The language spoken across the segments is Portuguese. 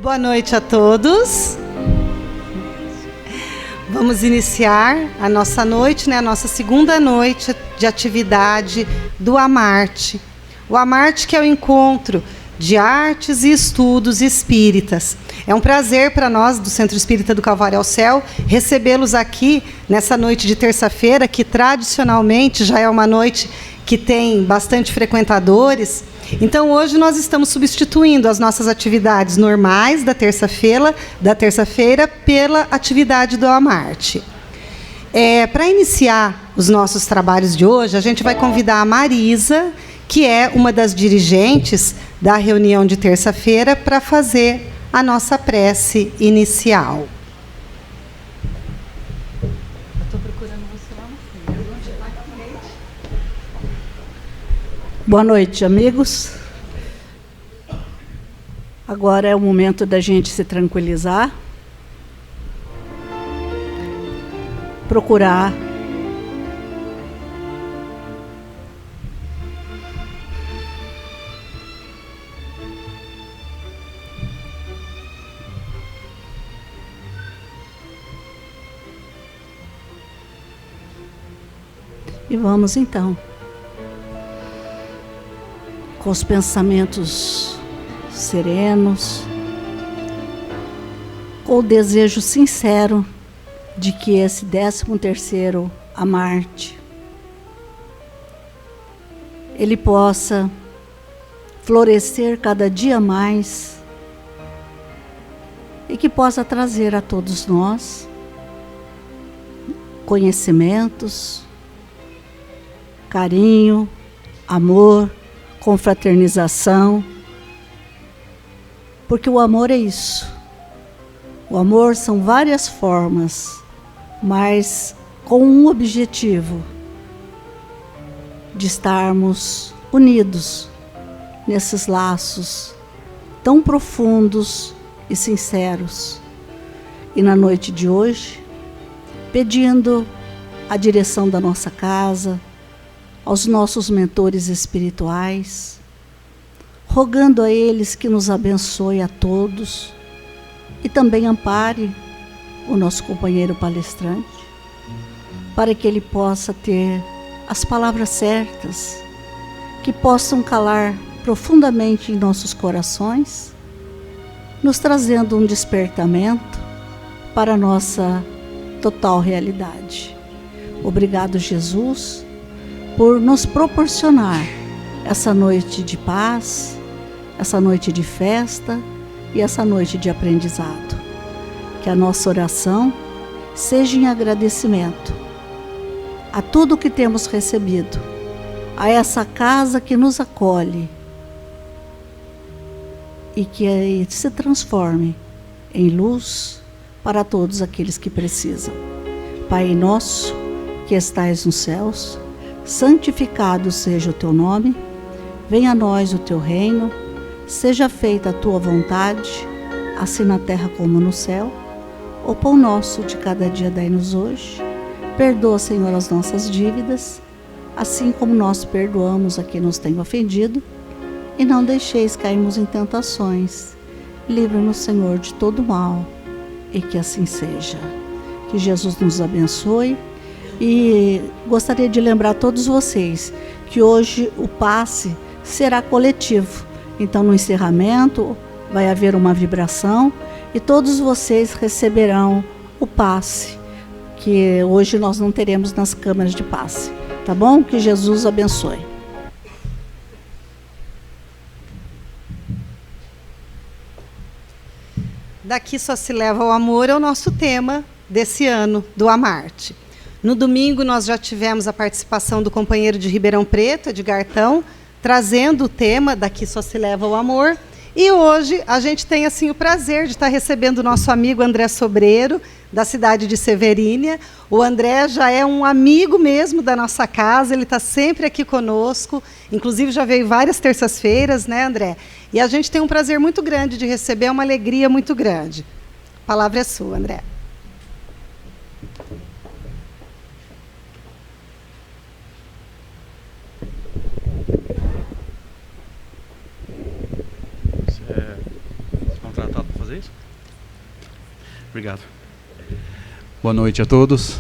Boa noite a todos. Vamos iniciar a nossa noite, a nossa segunda noite de atividade do Amarte. O Amarte, que é o encontro de artes e estudos espíritas. É um prazer para nós, do Centro Espírita do Calvário ao Céu, recebê-los aqui nessa noite de terça-feira, que tradicionalmente já é uma noite que tem bastante frequentadores. Então, hoje nós estamos substituindo as nossas atividades normais da terça-feira pela atividade do Amarte. Para iniciar os nossos trabalhos de hoje, a gente vai convidar a Marisa, que é uma das dirigentes da reunião de terça-feira, para fazer a nossa prece inicial. Boa noite, amigos. Agora é o momento da gente se tranquilizar, procurar e vamos então, com os pensamentos serenos, com o desejo sincero de que esse 13º Amarte ele possa florescer cada dia mais e que possa trazer a todos nós conhecimentos, carinho, amor, confraternização, porque o amor é isso. O amor são várias formas, mas com um objetivo, de estarmos unidos nesses laços tão profundos e sinceros. E na noite de hoje, pedindo a direção da nossa casa, aos nossos mentores espirituais, rogando a eles que nos abençoe a todos e também ampare o nosso companheiro palestrante, para que ele possa ter as palavras certas, que possam calar profundamente em nossos corações, nos trazendo um despertamento para a nossa total realidade. Obrigado, Jesus, por nos proporcionar essa noite de paz, essa noite de festa e essa noite de aprendizado. Que a nossa oração seja em agradecimento a tudo que temos recebido, a essa casa que nos acolhe e que se transforme em luz para todos aqueles que precisam. Pai nosso, que estais nos céus, santificado seja o teu nome, venha a nós o teu reino, seja feita a tua vontade, assim na terra como no céu. O pão nosso de cada dia dai-nos hoje. Perdoa, Senhor, as nossas dívidas, assim como nós perdoamos a quem nos tem ofendido, e não deixeis cairmos em tentações. Livra-nos, Senhor, de todo mal, e que assim seja. Que Jesus nos abençoe. E gostaria de lembrar a todos vocês que hoje o passe será coletivo. Então, no encerramento, vai haver uma vibração e todos vocês receberão o passe, que hoje nós não teremos nas câmaras de passe. Tá bom? Que Jesus abençoe. Daqui só se leva o amor é o nosso tema desse ano do Amarte. No domingo, nós já tivemos a participação do companheiro de Ribeirão Preto, Edgar Tão, trazendo o tema Daqui Só Se Leva o Amor. E hoje a gente tem assim o prazer de estar recebendo o nosso amigo André Sobreiro, da cidade de Severínia. O André já é um amigo mesmo da nossa casa, ele está sempre aqui conosco, inclusive já veio várias terças-feiras, né, André? E a gente tem um prazer muito grande de receber, uma alegria muito grande. A palavra é sua, André. Você é contratado para fazer isso? Obrigado. Boa noite a todos.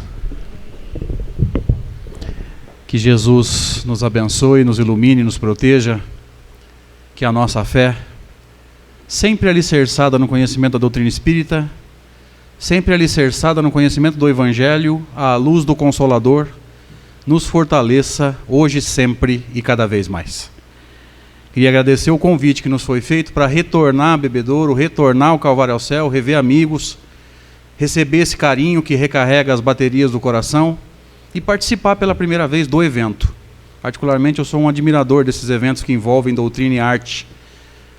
Que Jesus nos abençoe, nos ilumine, nos proteja. Que a nossa fé, sempre alicerçada no conhecimento da doutrina espírita, sempre alicerçada no conhecimento do Evangelho, à luz do Consolador, nos fortaleça hoje, sempre e cada vez mais. Queria agradecer o convite que nos foi feito para retornar a Bebedouro, retornar ao Calvário ao Céu, rever amigos, receber esse carinho que recarrega as baterias do coração e participar pela primeira vez do evento. Particularmente, eu sou um admirador desses eventos que envolvem doutrina e arte,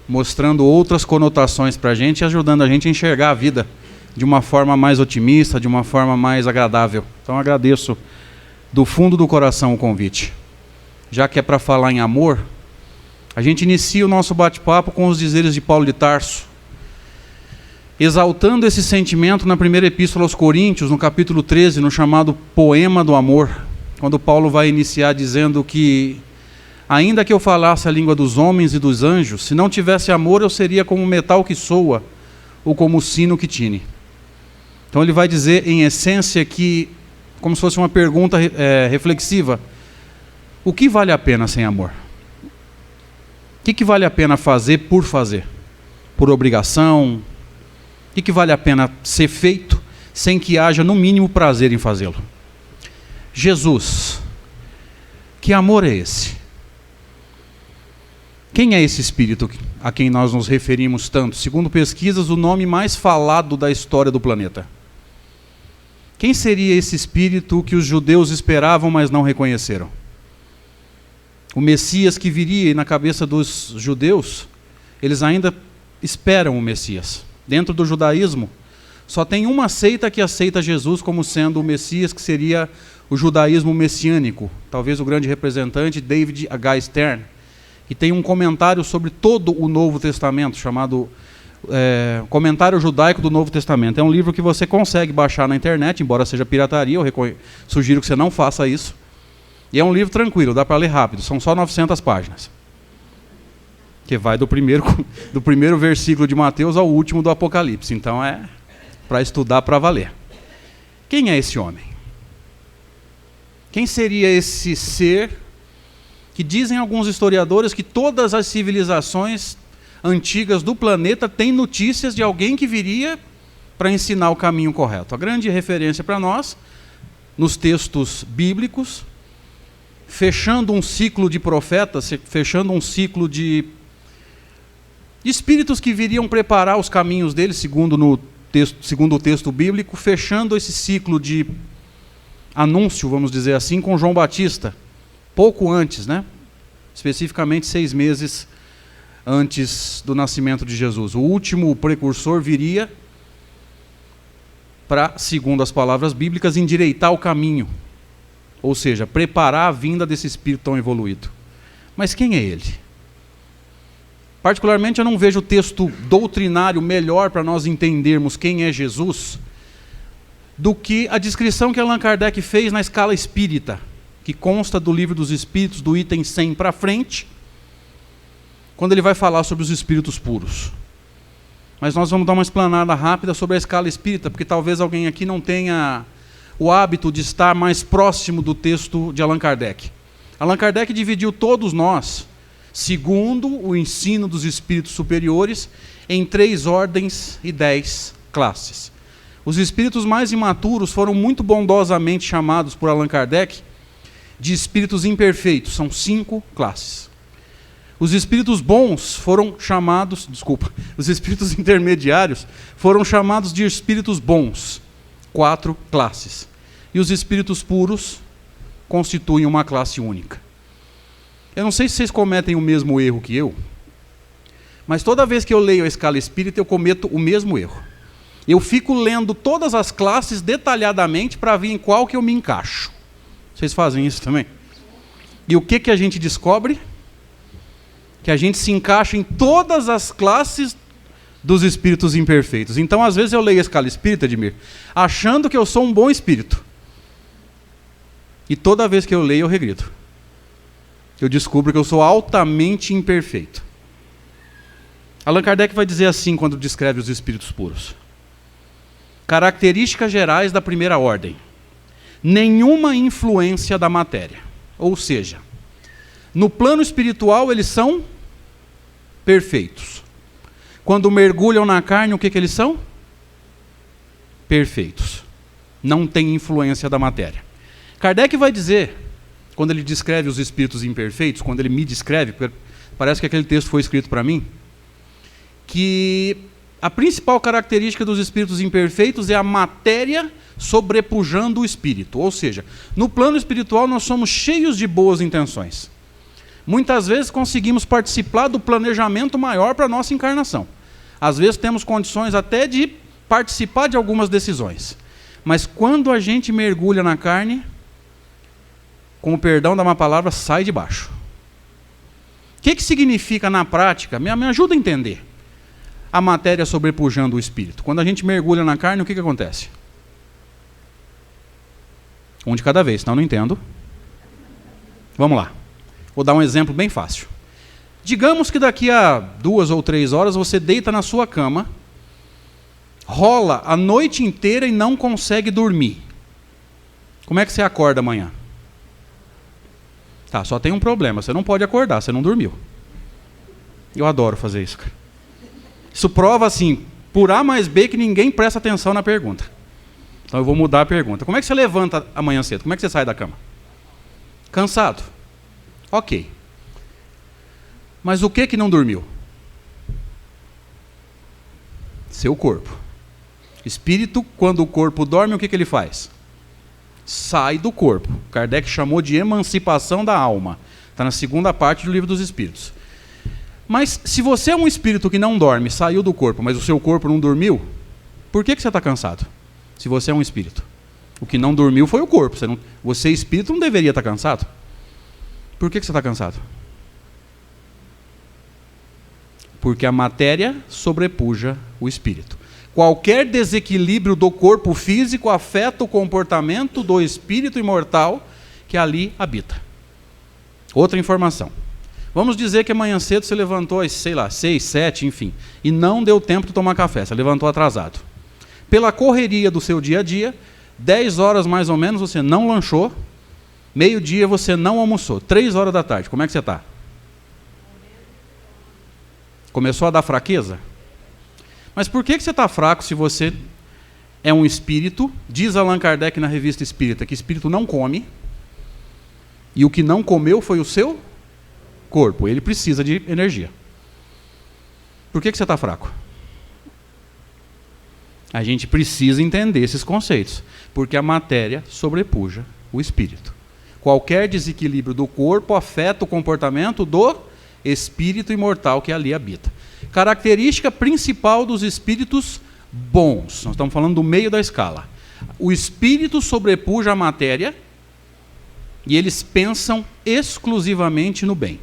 mostrando outras conotações para a gente e ajudando a gente a enxergar a vida de uma forma mais otimista, de uma forma mais agradável. Então, agradeço do fundo do coração o convite. Já que é para falar em amor, a gente inicia o nosso bate-papo com os dizeres de Paulo de Tarso, exaltando esse sentimento na primeira epístola aos Coríntios, no capítulo 13, no chamado Poema do Amor, quando Paulo vai iniciar dizendo que, ainda que eu falasse a língua dos homens e dos anjos, se não tivesse amor, eu seria como metal que soa, ou como sino que tine. Então ele vai dizer, em essência, que, como se fosse uma pergunta reflexiva, o que vale a pena sem amor? O que vale a pena fazer por fazer? Por obrigação? O que vale a pena ser feito sem que haja, no mínimo, prazer em fazê-lo? Jesus, que amor é esse? Quem é esse Espírito a quem nós nos referimos tanto? Segundo pesquisas, o nome mais falado da história do planeta. Quem seria esse Espírito que os judeus esperavam, mas não reconheceram? O Messias que viria, e na cabeça dos judeus, eles ainda esperam o Messias. Dentro do judaísmo, só tem uma seita que aceita Jesus como sendo o Messias, que seria o judaísmo messiânico. Talvez o grande representante, David H. Stern, que tem um comentário sobre todo o Novo Testamento, chamado Comentário Judaico do Novo Testamento. É um livro que você consegue baixar na internet, embora seja pirataria, eu sugiro que você não faça isso. E é um livro tranquilo, dá para ler rápido, são só 900 páginas. Que vai do primeiro versículo de Mateus ao último do Apocalipse. Então é para estudar para valer. Quem é esse homem? Quem seria esse ser que dizem alguns historiadores que todas as civilizações antigas do planeta têm notícias de alguém que viria para ensinar o caminho correto? A grande referência para nós, nos textos bíblicos, fechando um ciclo de profetas, fechando um ciclo de espíritos que viriam preparar os caminhos deles, segundo o texto bíblico, fechando esse ciclo de anúncio, vamos dizer assim, com João Batista, pouco antes, né? Especificamente 6 meses antes do nascimento de Jesus. O último precursor viria para, segundo as palavras bíblicas, endireitar o caminho, ou seja, preparar a vinda desse espírito tão evoluído. Mas quem é ele? Particularmente, eu não vejo texto doutrinário melhor para nós entendermos quem é Jesus do que a descrição que Allan Kardec fez na escala espírita, que consta do Livro dos Espíritos, do item 100 para frente, quando ele vai falar sobre os espíritos puros. Mas nós vamos dar uma explanada rápida sobre a escala espírita, porque talvez alguém aqui não tenha o hábito de estar mais próximo do texto de Allan Kardec. Allan Kardec dividiu todos nós, segundo o ensino dos espíritos superiores, em 3 ordens e 10 classes. Os espíritos mais imaturos foram muito bondosamente chamados por Allan Kardec de espíritos imperfeitos, são 5 classes. Os espíritos bons foram chamados, os espíritos intermediários foram chamados de espíritos bons, 4 classes. E os espíritos puros constituem uma classe única. Eu não sei se vocês cometem o mesmo erro que eu, mas toda vez que eu leio a escala espírita, eu cometo o mesmo erro. Eu fico lendo todas as classes detalhadamente para ver em qual que eu me encaixo. Vocês fazem isso também? E o que a gente descobre? Que a gente se encaixa em todas as classes dos espíritos imperfeitos. Então, às vezes eu leio a escala espírita, Edmir, achando que eu sou um bom espírito. E toda vez que eu leio, eu regredo. Eu descubro que eu sou altamente imperfeito. Allan Kardec vai dizer assim quando descreve os espíritos puros. Características gerais da primeira ordem. Nenhuma influência da matéria. Ou seja, no plano espiritual eles são perfeitos. Quando mergulham na carne, o que eles são? Perfeitos. Não tem influência da matéria. Kardec vai dizer, quando ele descreve os espíritos imperfeitos, quando ele me descreve, porque parece que aquele texto foi escrito para mim, que a principal característica dos espíritos imperfeitos é a matéria sobrepujando o espírito. Ou seja, no plano espiritual nós somos cheios de boas intenções. Muitas vezes conseguimos participar do planejamento maior para a nossa encarnação. Às vezes temos condições até de participar de algumas decisões. Mas quando a gente mergulha na carne, com o perdão da má palavra, sai de baixo. O que significa na prática? Me ajuda a entender. A matéria sobrepujando o espírito. Quando a gente mergulha na carne, o que acontece? Um de cada vez, senão eu não entendo. Vamos lá. Vou dar um exemplo bem fácil. Digamos que daqui a 2 ou 3 horas você deita na sua cama, rola a noite inteira e não consegue dormir. Como é que você acorda amanhã? Tá, só tem um problema, você não pode acordar, você não dormiu. Eu adoro fazer isso, cara. Isso prova, assim, por A mais B, que ninguém presta atenção na pergunta. Então eu vou mudar a pergunta. Como é que você levanta amanhã cedo? Como é que você sai da cama? Cansado. Ok. Mas o que não dormiu? Seu corpo. Espírito, quando o corpo dorme, o que ele faz? Sai do corpo. Kardec chamou de emancipação da alma. Está na segunda parte do Livro dos Espíritos. Mas se você é um espírito que não dorme, saiu do corpo, mas o seu corpo não dormiu, por que você está cansado? Se você é um espírito. O que não dormiu foi o corpo. Você espírito, não deveria estar cansado. Por que você está cansado? Porque a matéria sobrepuja o espírito. Qualquer desequilíbrio do corpo físico afeta o comportamento do espírito imortal que ali habita. Outra informação. Vamos dizer que amanhã cedo você levantou às, 6, 7, enfim, e não deu tempo de tomar café, você levantou atrasado. Pela correria do seu dia a dia, 10 horas mais ou menos você não lanchou, meio-dia você não almoçou, 3 horas da tarde, como é que você está? Começou a dar fraqueza? Mas por que você está fraco se você é um espírito? Diz Allan Kardec na Revista Espírita que espírito não come, e o que não comeu foi o seu corpo. Ele precisa de energia. Por que você está fraco? A gente precisa entender esses conceitos, porque a matéria sobrepuja o espírito. Qualquer desequilíbrio do corpo afeta o comportamento do espírito imortal que ali habita. Característica principal dos espíritos bons. Nós estamos falando do meio da escala. O espírito sobrepuja a matéria e eles pensam exclusivamente no bem.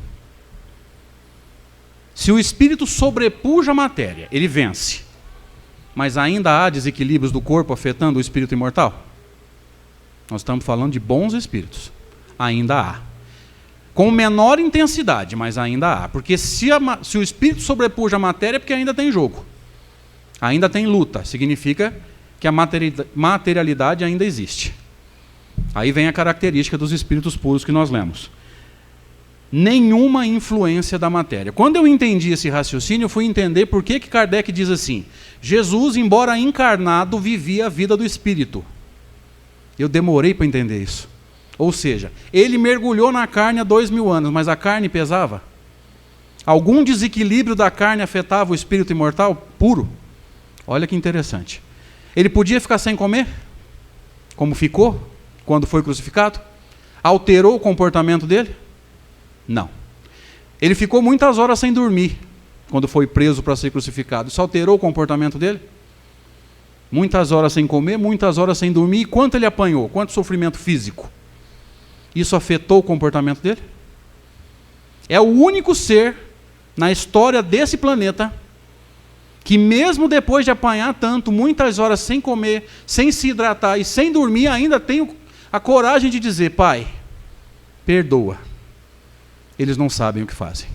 Se o espírito sobrepuja a matéria, ele vence. Mas ainda há desequilíbrios do corpo afetando o espírito imortal? Nós estamos falando de bons espíritos. Ainda há. Com menor intensidade, mas ainda há. Porque se o espírito sobrepuja a matéria, é porque ainda tem jogo. Ainda tem luta. Significa que a materialidade ainda existe. Aí vem a característica dos espíritos puros que nós lemos. Nenhuma influência da matéria. Quando eu entendi esse raciocínio, eu fui entender por que Kardec diz assim: Jesus, embora encarnado, vivia a vida do espírito. Eu demorei para entender isso. Ou seja, ele mergulhou na carne há 2000 anos, mas a carne pesava? Algum desequilíbrio da carne afetava o espírito imortal puro? Olha que interessante. Ele podia ficar sem comer? Como ficou quando foi crucificado? Alterou o comportamento dele? Não. Ele ficou muitas horas sem dormir quando foi preso para ser crucificado. Isso alterou o comportamento dele? Muitas horas sem comer, muitas horas sem dormir. E quanto ele apanhou? Quanto sofrimento físico? Isso afetou o comportamento dele? É o único ser na história desse planeta que mesmo depois de apanhar tanto, muitas horas sem comer, sem se hidratar e sem dormir, ainda tem a coragem de dizer: Pai, perdoa. Eles não sabem o que fazem.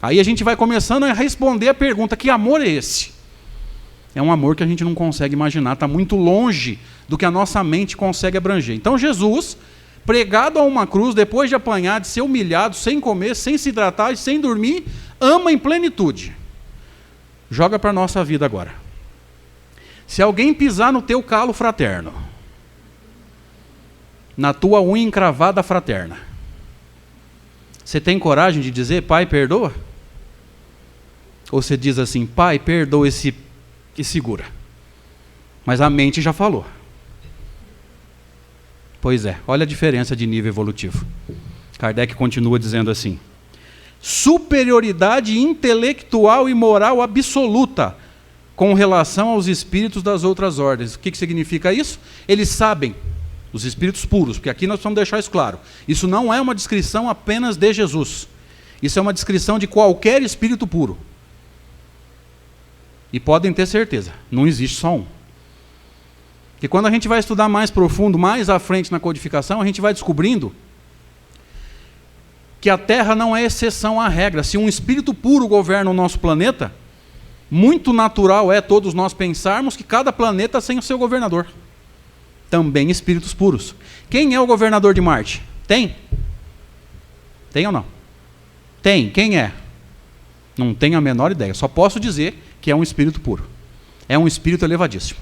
Aí a gente vai começando a responder a pergunta: que amor é esse? É um amor que a gente não consegue imaginar, está muito longe do que a nossa mente consegue abranger. Então Jesus, pregado a uma cruz, depois de apanhar, de ser humilhado, sem comer, sem se hidratar e sem dormir, ama em plenitude. Joga para a nossa vida agora. Se alguém pisar no teu calo fraterno, na tua unha encravada fraterna, você tem coragem de dizer: Pai, perdoa? Ou você diz assim: Pai, perdoa esse e segura? Mas a mente já falou. Pois é, olha a diferença de nível evolutivo. Kardec continua dizendo assim: superioridade intelectual e moral absoluta com relação aos espíritos das outras ordens. O que significa isso? Eles sabem, os espíritos puros, porque aqui nós precisamos deixar isso claro. Isso não é uma descrição apenas de Jesus. Isso é uma descrição de qualquer espírito puro. E podem ter certeza, não existe só um. E quando a gente vai estudar mais profundo, mais à frente na codificação, a gente vai descobrindo que a Terra não é exceção à regra. Se um espírito puro governa o nosso planeta, muito natural é todos nós pensarmos que cada planeta tem o seu governador. Também espíritos puros. Quem é o governador de Marte? Tem? Tem ou não? Tem. Quem é? Não tenho a menor ideia. Só posso dizer que é um espírito puro. É um espírito elevadíssimo.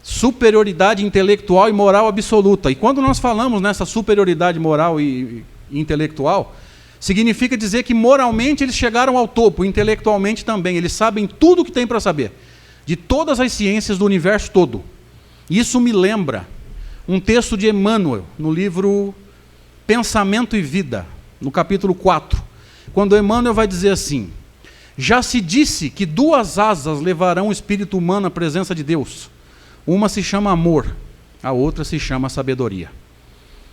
Superioridade intelectual e moral absoluta. E quando nós falamos nessa superioridade moral e intelectual, significa dizer que moralmente eles chegaram ao topo, intelectualmente também. Eles sabem tudo o que tem para saber, de todas as ciências do universo todo. Isso me lembra um texto de Emmanuel, no livro Pensamento e Vida, no capítulo 4, quando Emmanuel vai dizer assim: já se disse que 2 asas levarão o espírito humano à presença de Deus. Uma se chama amor, a outra se chama sabedoria.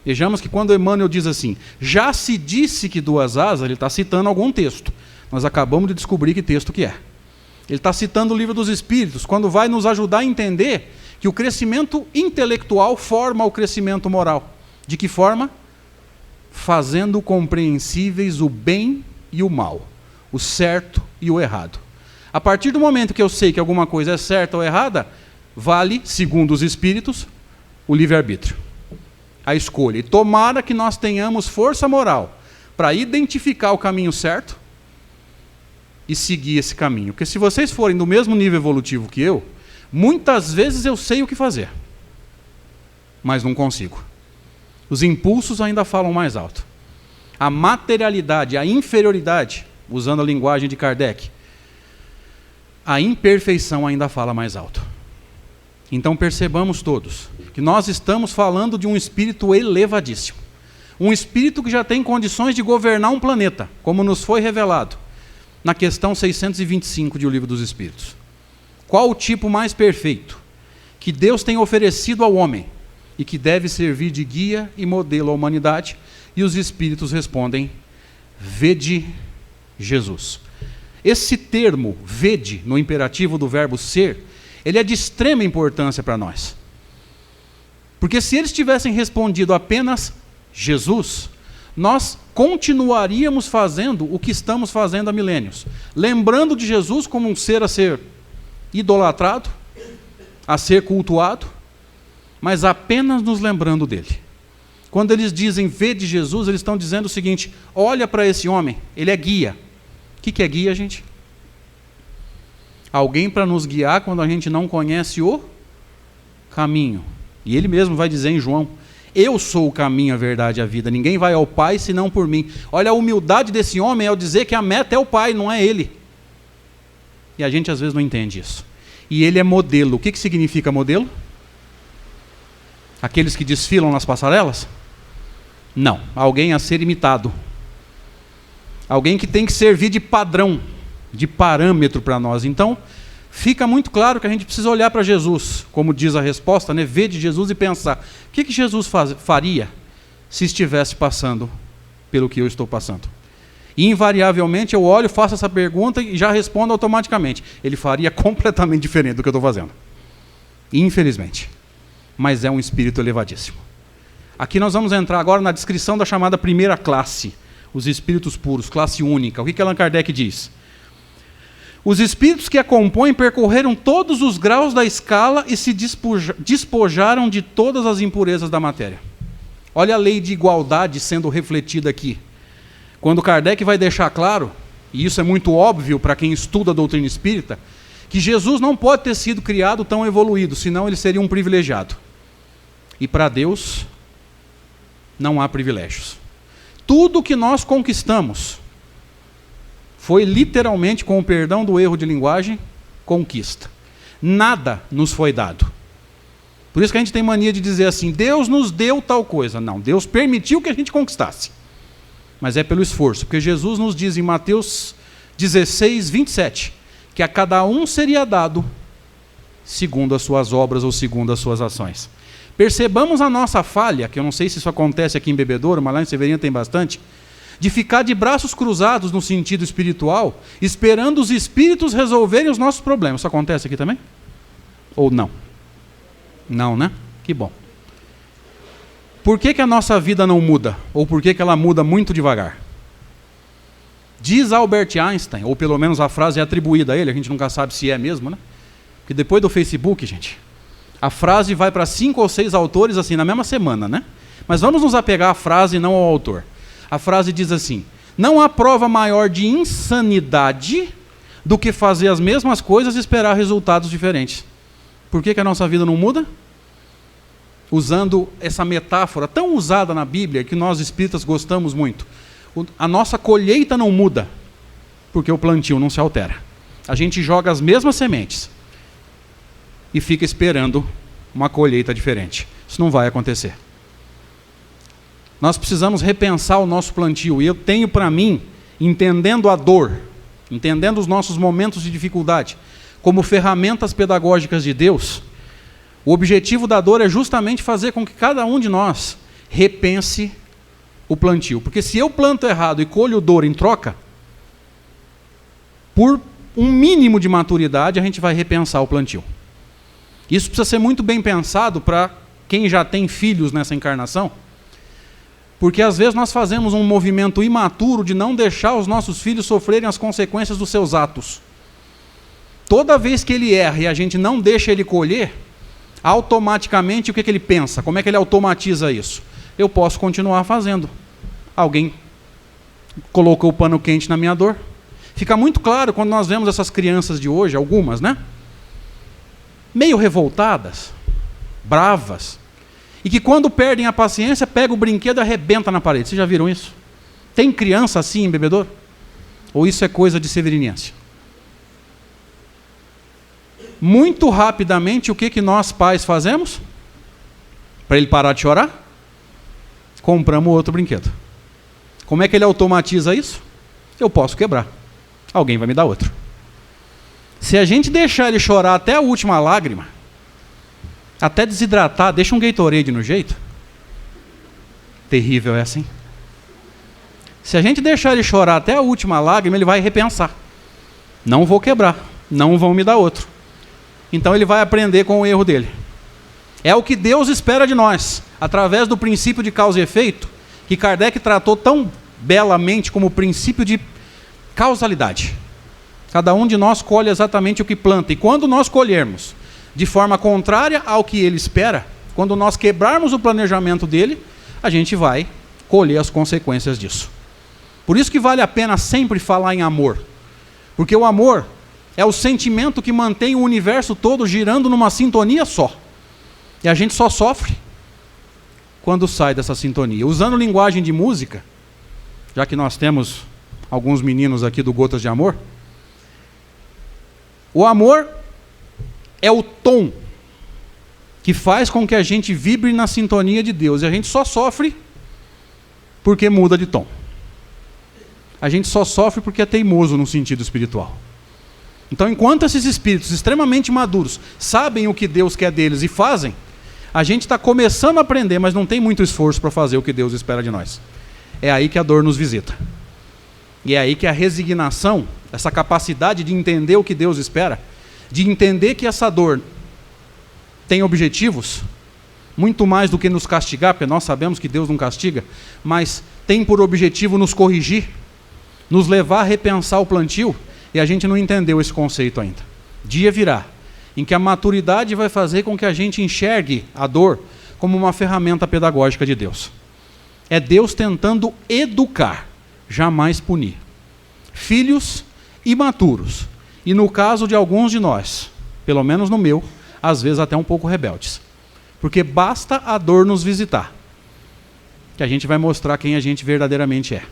Vejamos que quando Emmanuel diz assim, já se disse que 2 asas, ele está citando algum texto. Nós acabamos de descobrir que texto que é. Ele está citando o Livro dos Espíritos, quando vai nos ajudar a entender que o crescimento intelectual forma o crescimento moral. De que forma? Fazendo compreensíveis o bem e o mal, o certo e o errado. A partir do momento que eu sei que alguma coisa é certa ou errada, vale, segundo os espíritos, o livre-arbítrio, a escolha. E tomara que nós tenhamos força moral para identificar o caminho certo e seguir esse caminho. Porque se vocês forem do mesmo nível evolutivo que eu, muitas vezes eu sei o que fazer, mas não consigo. Os impulsos ainda falam mais alto. A materialidade, a inferioridade, usando a linguagem de Kardec, a imperfeição ainda fala mais alto. Então percebamos todos que nós estamos falando de um espírito elevadíssimo. Um espírito que já tem condições de governar um planeta, como nos foi revelado na questão 625 de O Livro dos Espíritos. Qual o tipo mais perfeito que Deus tem oferecido ao homem e que deve servir de guia e modelo à humanidade? E os espíritos respondem: vede Jesus. Esse termo, vede, no imperativo do verbo ser, ele é de extrema importância para nós. Porque se eles tivessem respondido apenas Jesus, nós continuaríamos fazendo o que estamos fazendo há milênios. Lembrando de Jesus como um ser a ser idolatrado, a ser cultuado, mas apenas nos lembrando dele. Quando eles dizem vede Jesus, eles estão dizendo o seguinte: olha para esse homem, ele é guia. O que é guia, gente? Alguém para nos guiar quando a gente não conhece o caminho. E ele mesmo vai dizer em João: eu sou o caminho, a verdade e a vida. Ninguém vai ao Pai senão por mim. Olha a humildade desse homem ao dizer que a meta é o Pai, não é ele. E a gente às vezes não entende isso. E ele é modelo. O que significa modelo? Aqueles que desfilam nas passarelas? Não. Alguém a ser imitado. Alguém que tem que servir de padrão, de parâmetro para nós. Então, fica muito claro que a gente precisa olhar para Jesus, como diz a resposta, né? Ver de Jesus e pensar: o que Jesus faria se estivesse passando pelo que eu estou passando? E invariavelmente eu olho, faço essa pergunta e já respondo automaticamente: ele faria completamente diferente do que eu estou fazendo. Infelizmente. Mas é um espírito elevadíssimo. Aqui nós vamos entrar agora na descrição da chamada primeira classe, os espíritos puros, classe única. O que Allan Kardec diz? Os espíritos que a compõem percorreram todos os graus da escala e se despojaram de todas as impurezas da matéria. Olha a lei de igualdade sendo refletida aqui. Quando Kardec vai deixar claro, e isso é muito óbvio para quem estuda a doutrina espírita, que Jesus não pode ter sido criado tão evoluído, senão ele seria um privilegiado. E para Deus não há privilégios. Tudo que nós conquistamos foi literalmente, com o perdão do erro de linguagem, conquista. Nada nos foi dado. Por isso que a gente tem mania de dizer assim, Deus nos deu tal coisa. Não, Deus permitiu que a gente conquistasse. Mas é pelo esforço, porque Jesus nos diz em Mateus 16, 27, que a cada um seria dado segundo as suas obras ou segundo as suas ações. Percebamos a nossa falha, que eu não sei se isso acontece aqui em Bebedouro, mas lá em Severinha tem bastante, de ficar de braços cruzados no sentido espiritual, esperando os espíritos resolverem os nossos problemas. Isso acontece aqui também? Ou não? Não, né? Que bom. Por que a nossa vida não muda? Ou por que ela muda muito devagar? Diz Albert Einstein, ou pelo menos a frase é atribuída a ele, a gente nunca sabe se é mesmo, né? Porque depois do Facebook, gente, a frase vai para 5 ou 6 autores assim, na mesma semana, né? Mas vamos nos apegar à frase e não ao autor. A frase diz assim, não há prova maior de insanidade do que fazer as mesmas coisas e esperar resultados diferentes. Por que a nossa vida não muda? Usando essa metáfora tão usada na Bíblia, que nós espíritas gostamos muito. A nossa colheita não muda, porque o plantio não se altera. A gente joga as mesmas sementes e fica esperando uma colheita diferente. Isso não vai acontecer. Nós precisamos repensar o nosso plantio. E eu tenho para mim, entendendo a dor, entendendo os nossos momentos de dificuldade, como ferramentas pedagógicas de Deus, o objetivo da dor é justamente fazer com que cada um de nós repense o plantio. Porque se eu planto errado e colho dor em troca, por um mínimo de maturidade, a gente vai repensar o plantio. Isso precisa ser muito bem pensado para quem já tem filhos nessa encarnação, porque às vezes nós fazemos um movimento imaturo de não deixar os nossos filhos sofrerem as consequências dos seus atos. Toda vez que ele erra e a gente não deixa ele colher, automaticamente o que ele pensa? Como é que ele automatiza isso? Eu posso continuar fazendo. Alguém colocou o pano quente na minha dor. Fica muito claro quando nós vemos essas crianças de hoje, algumas, né? Meio revoltadas, bravas, e que quando perdem a paciência, pega o brinquedo e arrebenta na parede. Vocês já viram isso? Tem criança assim em Bebedouro? Ou isso é coisa de severiniense? Muito rapidamente, o que nós pais fazemos? Para ele parar de chorar? Compramos outro brinquedo. Como é que ele automatiza isso? Eu posso quebrar. Alguém vai me dar outro. Se a gente deixar ele chorar até a última lágrima, até desidratar, deixa um Gatorade no jeito. Terrível é assim. Se a gente deixar ele chorar até a última lágrima, ele vai repensar. Não vou quebrar, não vão me dar outro. Então ele vai aprender com o erro dele. É o que Deus espera de nós, através do princípio de causa e efeito, que Kardec tratou tão belamente como o princípio de causalidade. Cada um de nós colhe exatamente o que planta. E quando nós colhermos de forma contrária ao que ele espera, quando nós quebrarmos o planejamento dele, a gente vai colher as consequências disso. Por isso que vale a pena sempre falar em amor. Porque o amor é o sentimento que mantém o universo todo girando numa sintonia só. E a gente só sofre quando sai dessa sintonia. Usando linguagem de música, já que nós temos alguns meninos aqui do Gotas de Amor, o amor é o tom que faz com que a gente vibre na sintonia de Deus. E a gente só sofre porque muda de tom. A gente só sofre porque é teimoso no sentido espiritual. Então, enquanto esses espíritos extremamente maduros sabem o que Deus quer deles e fazem, a gente está começando a aprender, mas não tem muito esforço para fazer o que Deus espera de nós. É aí que a dor nos visita. E é aí que a resignação, essa capacidade de entender o que Deus espera, de entender que essa dor tem objetivos, muito mais do que nos castigar, porque nós sabemos que Deus não castiga, mas tem por objetivo nos corrigir, nos levar a repensar o plantio, e a gente não entendeu esse conceito ainda. Dia virá, em que a maturidade vai fazer com que a gente enxergue a dor como uma ferramenta pedagógica de Deus. É Deus tentando educar, jamais punir. Filhos imaturos, e no caso de alguns de nós, pelo menos no meu, às vezes até um pouco rebeldes. Porque basta a dor nos visitar, que a gente vai mostrar quem a gente verdadeiramente é.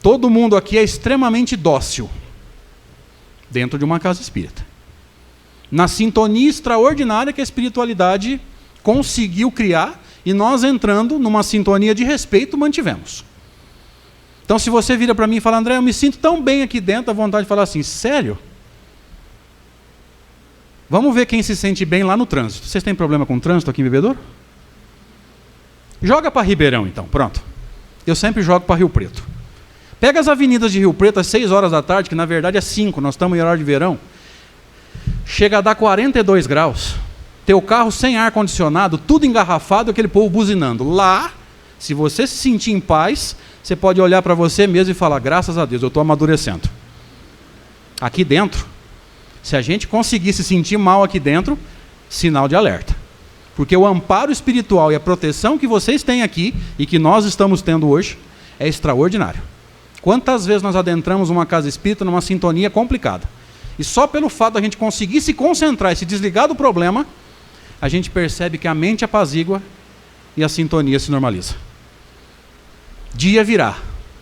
Todo mundo aqui é extremamente dócil, dentro de uma casa espírita. Na sintonia extraordinária que a espiritualidade conseguiu criar, e nós entrando numa sintonia de respeito mantivemos. Então se você vira para mim e fala, André, eu me sinto tão bem aqui dentro, a vontade de falar assim, sério? Vamos ver quem se sente bem lá no trânsito. Vocês têm problema com trânsito aqui em Bebedouro? Joga para Ribeirão então, pronto. Eu sempre jogo para Rio Preto. Pega as avenidas de Rio Preto às 6 horas da tarde, que na verdade é 5, nós estamos em horário de verão. Chega a dar 42 graus. Teu carro sem ar-condicionado, tudo engarrafado, aquele povo buzinando. Lá, se você se sentir em paz, você pode olhar para você mesmo e falar, graças a Deus, eu estou amadurecendo. Aqui dentro, se a gente conseguir se sentir mal aqui dentro, sinal de alerta. Porque o amparo espiritual e a proteção que vocês têm aqui, e que nós estamos tendo hoje, é extraordinário. Quantas vezes nós adentramos uma casa espírita numa sintonia complicada? E só pelo fato de a gente conseguir se concentrar e se desligar do problema, a gente percebe que a mente apazigua e a sintonia se normaliza. Dia virá,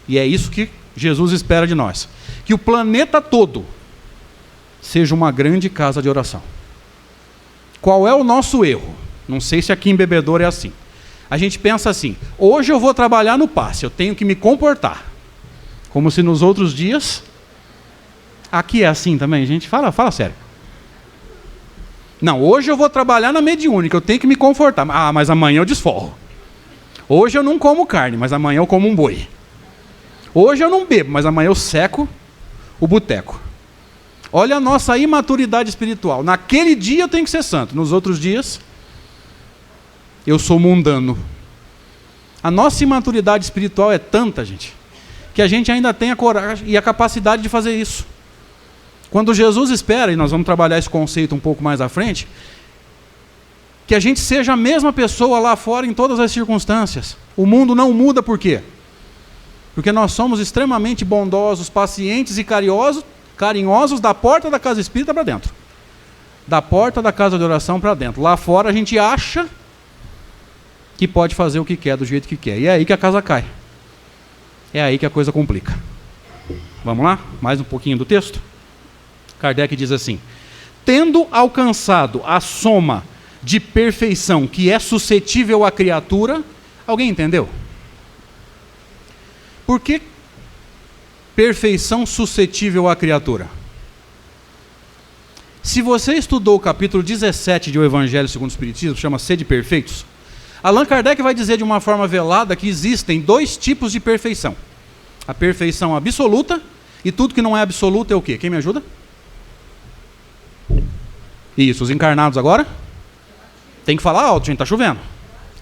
e é isso que Jesus espera de nós, que o planeta todo seja uma grande casa de oração. Qual é o nosso erro? Não sei se aqui em Bebedouro é assim. A gente pensa assim, hoje eu vou trabalhar no passe, eu tenho que me comportar. Como se nos outros dias... Aqui é assim também, gente? Fala sério. Não, hoje eu vou trabalhar na mediúnica, eu tenho que me confortar. Ah, mas amanhã eu desforro. Hoje eu não como carne, mas amanhã eu como um boi. Hoje eu não bebo, mas amanhã eu seco o boteco. Olha a nossa imaturidade espiritual. Naquele dia eu tenho que ser santo, nos outros dias eu sou mundano. A nossa imaturidade espiritual é tanta, gente, que a gente ainda tem a coragem e a capacidade de fazer isso. Quando Jesus espera, e nós vamos trabalhar esse conceito um pouco mais à frente, que a gente seja a mesma pessoa lá fora em todas as circunstâncias. O mundo não muda por quê? Porque nós somos extremamente bondosos, pacientes e carinhosos da porta da casa espírita para dentro. Da porta da casa de oração para dentro. Lá fora a gente acha que pode fazer o que quer, do jeito que quer. E é aí que a casa cai. É aí que a coisa complica. Vamos lá? Mais um pouquinho do texto? Kardec diz assim, tendo alcançado a soma de perfeição que é suscetível à criatura, alguém entendeu? Por que perfeição suscetível à criatura? Se você estudou o capítulo 17 de O Evangelho segundo o Espiritismo, chama Sede Perfeitos, Allan Kardec vai dizer de uma forma velada que existem 2 tipos de perfeição. A perfeição absoluta, e tudo que não é absoluto é o quê? Quem me ajuda? Isso, os encarnados agora? Tem que falar alto, gente, está chovendo.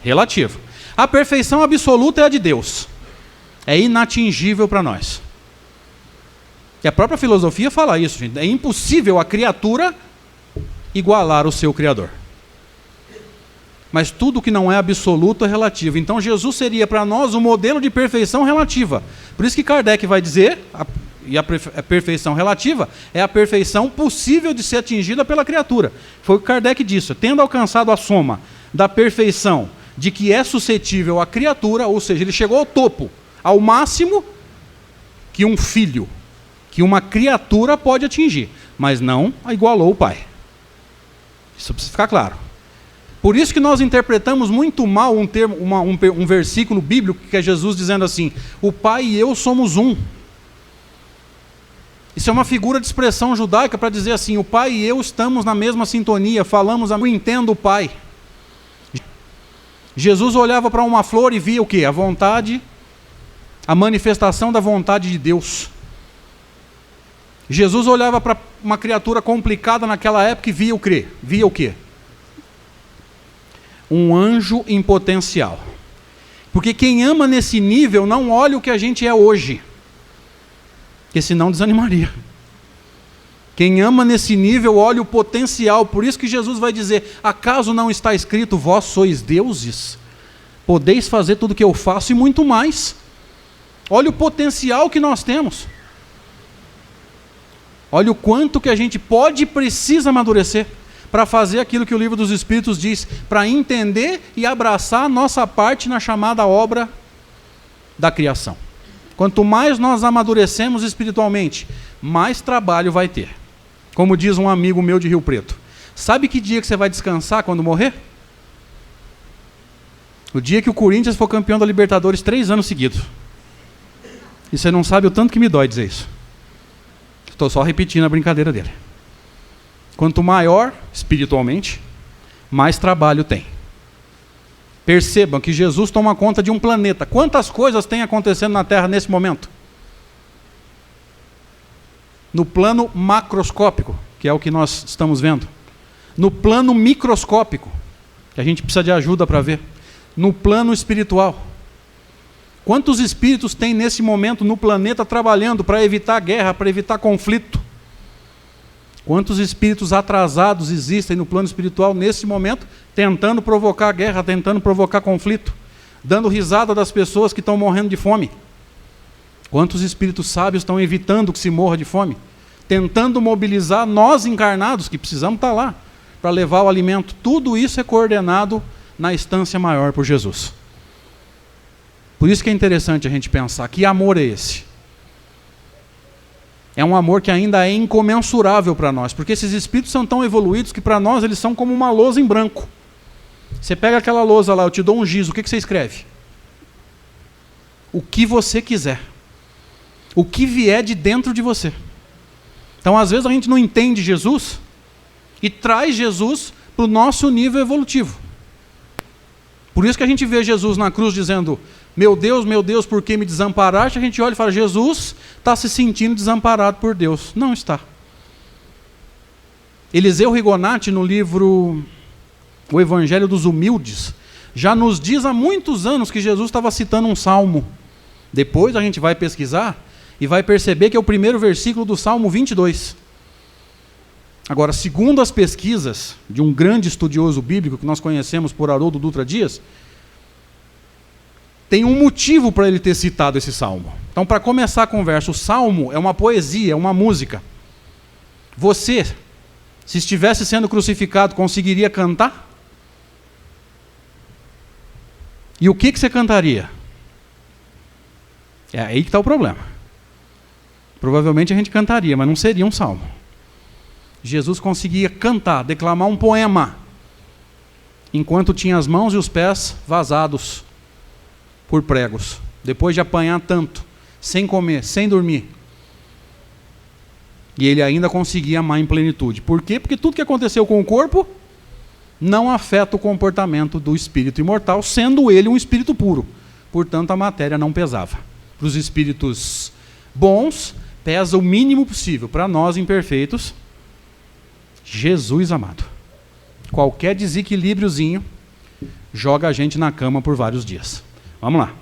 Relativo. A perfeição absoluta é a de Deus. É inatingível para nós. E a própria filosofia fala isso, gente. É impossível a criatura igualar o seu Criador. Mas tudo que não é absoluto é relativo. Então Jesus seria para nós o modelo de perfeição relativa. Por isso que Kardec vai dizer, a perfeição relativa é a perfeição possível de ser atingida pela criatura. Foi o que Kardec disse, tendo alcançado a soma da perfeição de que é suscetível à criatura, ou seja, ele chegou ao topo, ao máximo que um filho, que uma criatura pode atingir, mas não igualou o Pai. Isso precisa ficar claro. Por isso que nós interpretamos muito mal um versículo bíblico que é Jesus dizendo assim, o Pai e eu somos um. Isso é uma figura de expressão judaica para dizer assim, o Pai e eu estamos na mesma sintonia, falamos, eu entendo o Pai. Jesus olhava para uma flor e via o quê? A vontade, a manifestação da vontade de Deus. Jesus olhava para uma criatura complicada naquela época e via o quê? um anjo em potencial. Porque quem ama nesse nível não olha o que a gente é hoje, porque senão desanimaria. Quem ama nesse nível olha o potencial. Por isso que Jesus vai dizer: acaso não está escrito, vós sois deuses? Podeis fazer tudo o que eu faço e muito mais. Olha o potencial que nós temos. Olha o quanto que a gente pode e precisa amadurecer para fazer aquilo que o Livro dos Espíritos diz, para entender e abraçar a nossa parte na chamada obra da criação. Quanto mais nós amadurecemos espiritualmente, mais trabalho vai ter. Como diz um amigo meu de Rio Preto: sabe que dia que você vai descansar quando morrer? O dia que o Corinthians for campeão da Libertadores 3 anos seguidos. E você não sabe o tanto que me dói dizer isso. Estou só repetindo a brincadeira dele. Quanto maior espiritualmente, mais trabalho tem. Percebam que Jesus toma conta de um planeta. Quantas coisas tem acontecendo na Terra nesse momento? No plano macroscópico, que é o que nós estamos vendo. No plano microscópico, que a gente precisa de ajuda para ver. No plano espiritual. Quantos espíritos tem nesse momento no planeta trabalhando para evitar guerra, para evitar conflito? Quantos espíritos atrasados existem no plano espiritual nesse momento, tentando provocar guerra, tentando provocar conflito, dando risada das pessoas que estão morrendo de fome? Quantos espíritos sábios estão evitando que se morra de fome, tentando mobilizar nós encarnados, que precisamos estar lá, para levar o alimento? Tudo isso é coordenado na instância maior por Jesus. Por isso que é interessante a gente pensar: que amor é esse? É um amor que ainda é incomensurável para nós, porque esses espíritos são tão evoluídos que para nós eles são como uma lousa em branco. Você pega aquela lousa lá, eu te dou um giz, o que você escreve? O que você quiser. O que vier de dentro de você. Então, às vezes a gente não entende Jesus e traz Jesus para o nosso nível evolutivo. Por isso que a gente vê Jesus na cruz dizendo: meu Deus, por que me desamparaste? A gente olha e fala: Jesus está se sentindo desamparado por Deus. Não está. Eliseu Rigonati, no livro O Evangelho dos Humildes, já nos diz há muitos anos que Jesus estava citando um salmo. Depois a gente vai pesquisar e vai perceber que é o primeiro versículo do Salmo 22. Agora, segundo as pesquisas de um grande estudioso bíblico que nós conhecemos por Haroldo Dutra Dias, tem um motivo para ele ter citado esse salmo. Então, para começar a conversa, o salmo é uma poesia, é uma música. Você, se estivesse sendo crucificado, conseguiria cantar? E o que você cantaria? É aí que está o problema. Provavelmente a gente cantaria, mas não seria um salmo. Jesus conseguia cantar, declamar um poema, enquanto tinha as mãos e os pés vazados por pregos, depois de apanhar tanto, sem comer, sem dormir. E ele ainda conseguia amar em plenitude. Por quê? Porque tudo que aconteceu com o corpo não afeta o comportamento do espírito imortal, sendo ele um espírito puro. Portanto, a matéria não pesava. Para os espíritos bons, pesa o mínimo possível. Para nós imperfeitos, Jesus amado, qualquer desequilíbriozinho joga a gente na cama por vários dias. Vamos lá.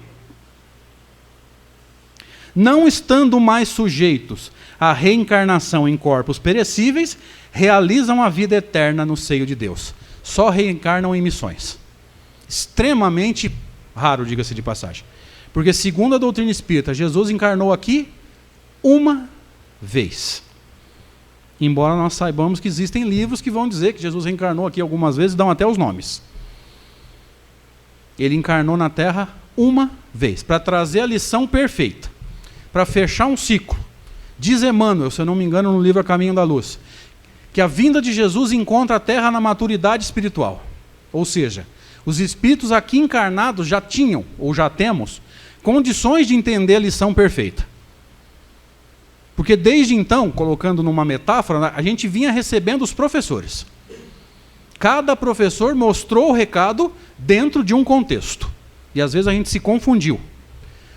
Não estando mais sujeitos à reencarnação em corpos perecíveis, realizam a vida eterna no seio de Deus. Só reencarnam em missões. Extremamente raro, diga-se de passagem. Porque, segundo a doutrina espírita, Jesus encarnou aqui uma vez. Embora nós saibamos que existem livros que vão dizer que Jesus reencarnou aqui algumas vezes, dão até os nomes. Ele encarnou na Terra uma vez, para trazer a lição perfeita, para fechar um ciclo. Diz Emmanuel, se eu não me engano, no livro A Caminho da Luz, que a vinda de Jesus encontra a Terra na maturidade espiritual. Ou seja, os espíritos aqui encarnados já tinham, ou já temos, condições de entender a lição perfeita. Porque desde então, colocando numa metáfora, a gente vinha recebendo os professores. Cada professor mostrou o recado dentro de um contexto. E às vezes a gente se confundiu.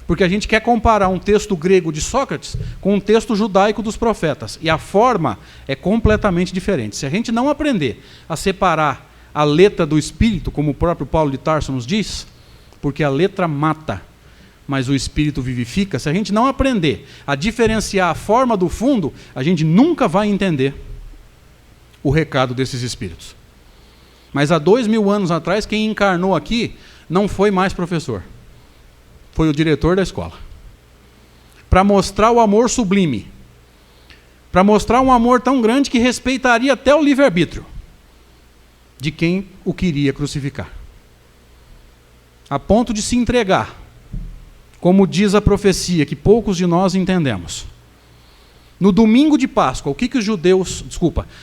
Porque a gente quer comparar um texto grego de Sócrates com um texto judaico dos profetas. E a forma é completamente diferente. Se a gente não aprender a separar a letra do Espírito, como o próprio Paulo de Tarso nos diz, porque a letra mata, mas o Espírito vivifica. Se a gente não aprender a diferenciar a forma do fundo, a gente nunca vai entender o recado desses Espíritos. Mas há 2000 anos atrás, quem encarnou aqui não foi mais professor, foi o diretor da escola, para mostrar o amor sublime, para mostrar um amor tão grande que respeitaria até o livre-arbítrio de quem o queria crucificar, a ponto de se entregar, como diz a profecia, que poucos de nós entendemos. No domingo de Páscoa,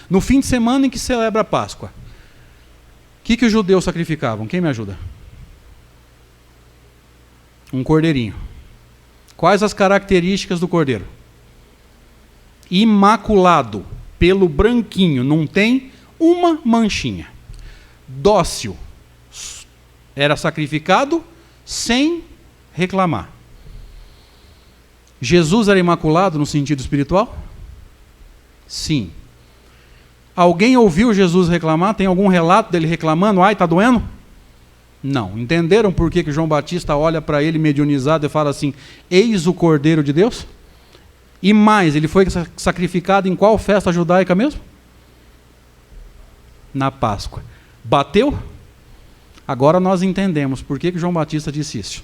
no fim de semana em que celebra a Páscoa, o que os judeus sacrificavam? Quem me ajuda? Um cordeirinho. Quais as características do cordeiro? Imaculado, pelo branquinho, não tem uma manchinha. Dócil, era sacrificado sem reclamar. Jesus era imaculado no sentido espiritual? Sim. Alguém ouviu Jesus reclamar? Tem algum relato dele reclamando? Ai, está doendo? Não. Entenderam por que João Batista olha para ele mediunizado e fala assim: eis o Cordeiro de Deus? E mais, ele foi sacrificado em qual festa judaica mesmo? Na Páscoa. Bateu? Agora nós entendemos por que João Batista disse isso.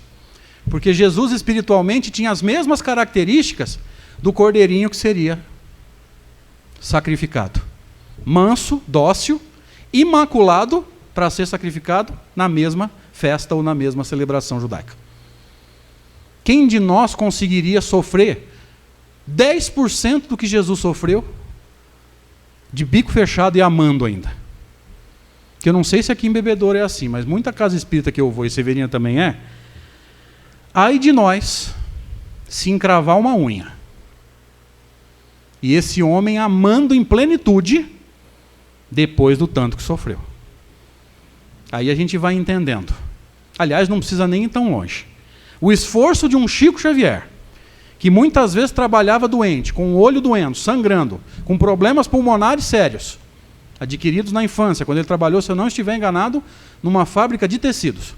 Porque Jesus espiritualmente tinha as mesmas características do cordeirinho que seria sacrificado. Manso, dócil, imaculado para ser sacrificado na mesma festa ou na mesma celebração judaica. Quem de nós conseguiria sofrer 10% do que Jesus sofreu, de bico fechado e amando ainda? Que eu não sei se aqui em Bebedouro é assim, mas muita casa espírita que eu vou, e Severina também é, ai de nós se encravar uma unha. E esse homem amando em plenitude, depois do tanto que sofreu. Aí a gente vai entendendo. Aliás, não precisa nem ir tão longe. O esforço de um Chico Xavier, que muitas vezes trabalhava doente, com o olho doendo, sangrando, com problemas pulmonares sérios, adquiridos na infância, quando ele trabalhou, se eu não estiver enganado, numa fábrica de tecidos.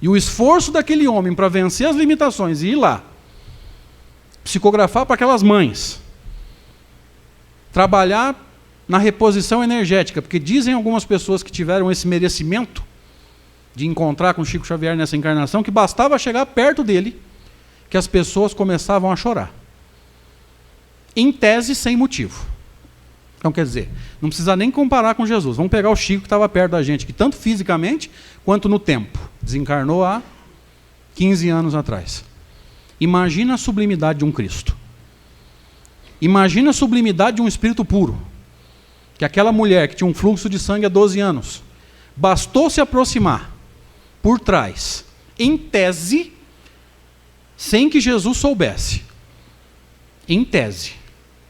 E o esforço daquele homem para vencer as limitações e ir lá, psicografar para aquelas mães, trabalhar na reposição energética, porque dizem algumas pessoas que tiveram esse merecimento de encontrar com Chico Xavier nessa encarnação, que bastava chegar perto dele, que as pessoas começavam a chorar. Em tese, sem motivo. Então, quer dizer, não precisa nem comparar com Jesus. Vamos pegar o Chico que estava perto da gente, que tanto fisicamente quanto no tempo. Desencarnou há 15 anos atrás. Imagina a sublimidade de um Cristo. Imagina a sublimidade de um espírito puro. Que aquela mulher que tinha um fluxo de sangue há 12 anos, bastou se aproximar por trás, em tese, sem que Jesus soubesse. Em tese.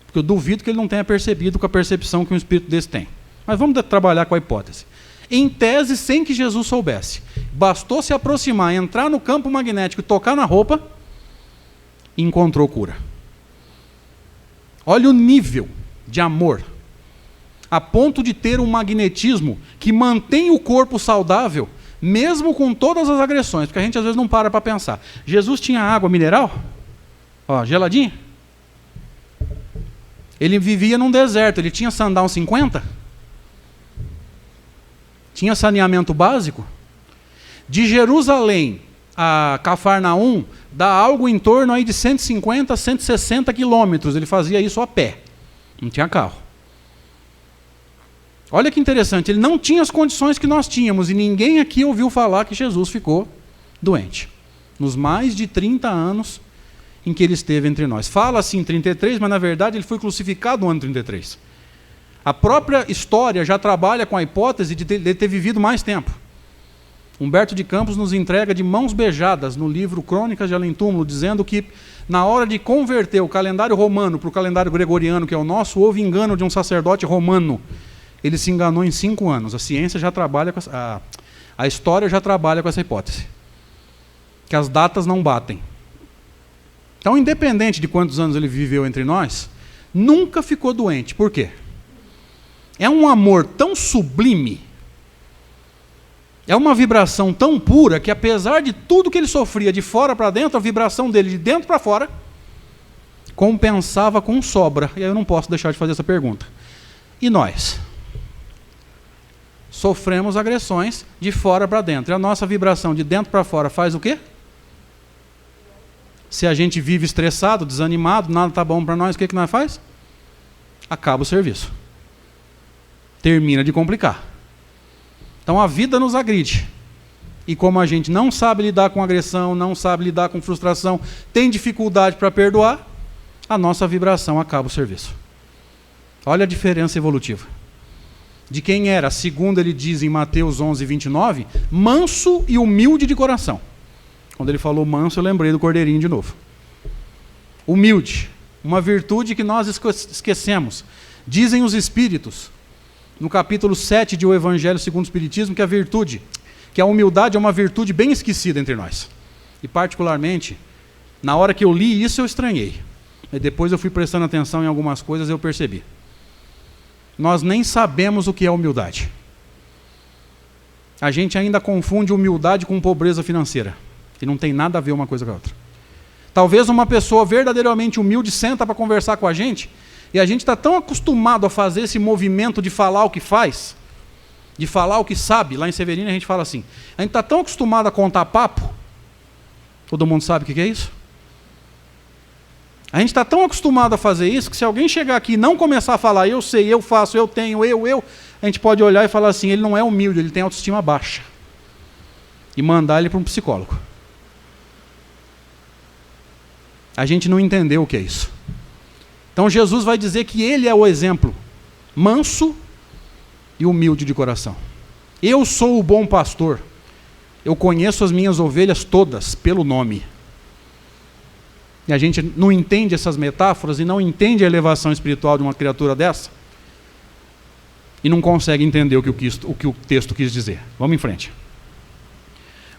Porque eu duvido que ele não tenha percebido com a percepção que um espírito desse tem. Mas vamos trabalhar com a hipótese. Em tese, sem que Jesus soubesse. Bastou se aproximar, entrar no campo magnético e tocar na roupa, e encontrou cura. Olha o nível de amor. A ponto de ter um magnetismo que mantém o corpo saudável, mesmo com todas as agressões. Porque a gente às vezes não para pensar. Jesus tinha água mineral? Ó, geladinha? Ele vivia num deserto, ele tinha Sandal 50? Tinha saneamento básico? De Jerusalém a Cafarnaum, dá algo em torno aí de 150 a 160 quilômetros. Ele fazia isso a pé, não tinha carro. Olha que interessante, ele não tinha as condições que nós tínhamos, e ninguém aqui ouviu falar que Jesus ficou doente. Nos mais de 30 anos em que ele esteve entre nós. Fala-se em 33, mas na verdade ele foi crucificado no ano 33. A própria história já trabalha com a hipótese de ter vivido mais tempo. Humberto de Campos nos entrega de mãos beijadas no livro Crônicas de Além-Túmulo, dizendo que na hora de converter o calendário romano para o calendário gregoriano, que é o nosso, houve engano de um sacerdote romano. Ele se enganou em 5 anos. A ciência já trabalha com a história já trabalha com essa hipótese. Que as datas não batem. Então, independente de quantos anos ele viveu entre nós, nunca ficou doente. Por quê? É um amor tão sublime, É uma vibração tão pura que, apesar de tudo que ele sofria de fora para dentro, a vibração dele de dentro para fora compensava com sobra. E aí eu não posso deixar de fazer essa pergunta. E nós? Sofremos agressões de fora para dentro. E a nossa vibração de dentro para fora faz o quê? Se a gente vive estressado, desanimado, nada está bom para nós, o que nós faz? Acaba o serviço. Termina de complicar. Então a vida nos agride. E como a gente não sabe lidar com agressão, não sabe lidar com frustração, tem dificuldade para perdoar, a nossa vibração acaba o serviço. Olha a diferença evolutiva. De quem era, segundo ele diz em Mateus 11, 29, manso e humilde de coração. Quando ele falou manso, eu lembrei do cordeirinho de novo. Humilde, uma virtude que nós esquecemos. Dizem os Espíritos, no capítulo 7 de O Evangelho segundo o Espiritismo, que a virtude, que a humildade é uma virtude bem esquecida entre nós. E particularmente, na hora que eu li isso, eu estranhei. E depois eu fui prestando atenção em algumas coisas e eu percebi. Nós nem sabemos o que é humildade. A gente ainda confunde humildade com pobreza financeira. E não tem nada a ver uma coisa com a outra. Talvez uma pessoa verdadeiramente humilde senta para conversar com a gente, e a gente está tão acostumado a fazer esse movimento de falar o que faz, de falar o que sabe. Lá em Severina a gente fala assim, a gente está tão acostumado a contar papo, todo mundo sabe o que é isso? A gente está tão acostumado a fazer isso, que se alguém chegar aqui e não começar a falar, eu sei, eu faço, eu tenho, a gente pode olhar e falar assim, ele não é humilde, ele tem autoestima baixa. E mandar ele para um psicólogo. A gente não entendeu o que é isso. Então Jesus vai dizer que ele é o exemplo manso e humilde de coração. Eu sou o bom pastor. Eu conheço as minhas ovelhas todas pelo nome. E a gente não entende essas metáforas e não entende a elevação espiritual de uma criatura dessa. E não consegue entender o que o texto quis dizer. Vamos em frente.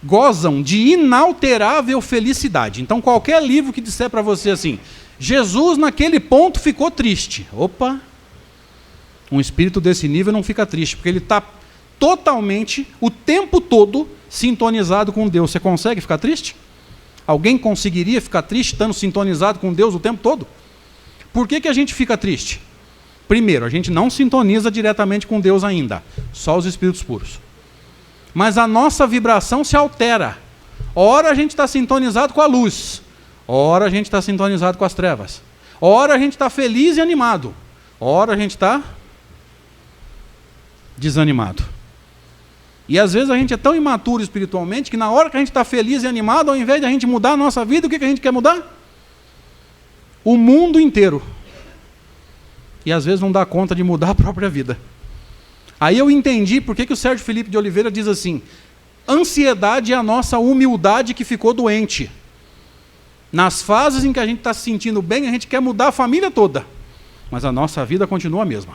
Gozam de inalterável felicidade. Então qualquer livro que disser para você assim, Jesus naquele ponto ficou triste. Opa! Um espírito desse nível não fica triste, porque ele está totalmente, o tempo todo, sintonizado com Deus. Você consegue ficar triste? Alguém conseguiria ficar triste estando sintonizado com Deus o tempo todo? Por que a gente fica triste? Primeiro, a gente não sintoniza diretamente com Deus ainda, só os espíritos puros. Mas a nossa vibração se altera. Ora a gente está sintonizado com a luz, ora a gente está sintonizado com as trevas, ora a gente está feliz e animado, ora a gente está desanimado. E às vezes a gente é tão imaturo espiritualmente que na hora que a gente está feliz e animado, ao invés de a gente mudar a nossa vida, o que a gente quer mudar? O mundo inteiro. E às vezes não dá conta de mudar a própria vida. Aí eu entendi por que o Sérgio Felipe de Oliveira diz assim, ansiedade é a nossa humildade que ficou doente. Nas fases em que a gente está se sentindo bem, a gente quer mudar a família toda. Mas a nossa vida continua a mesma.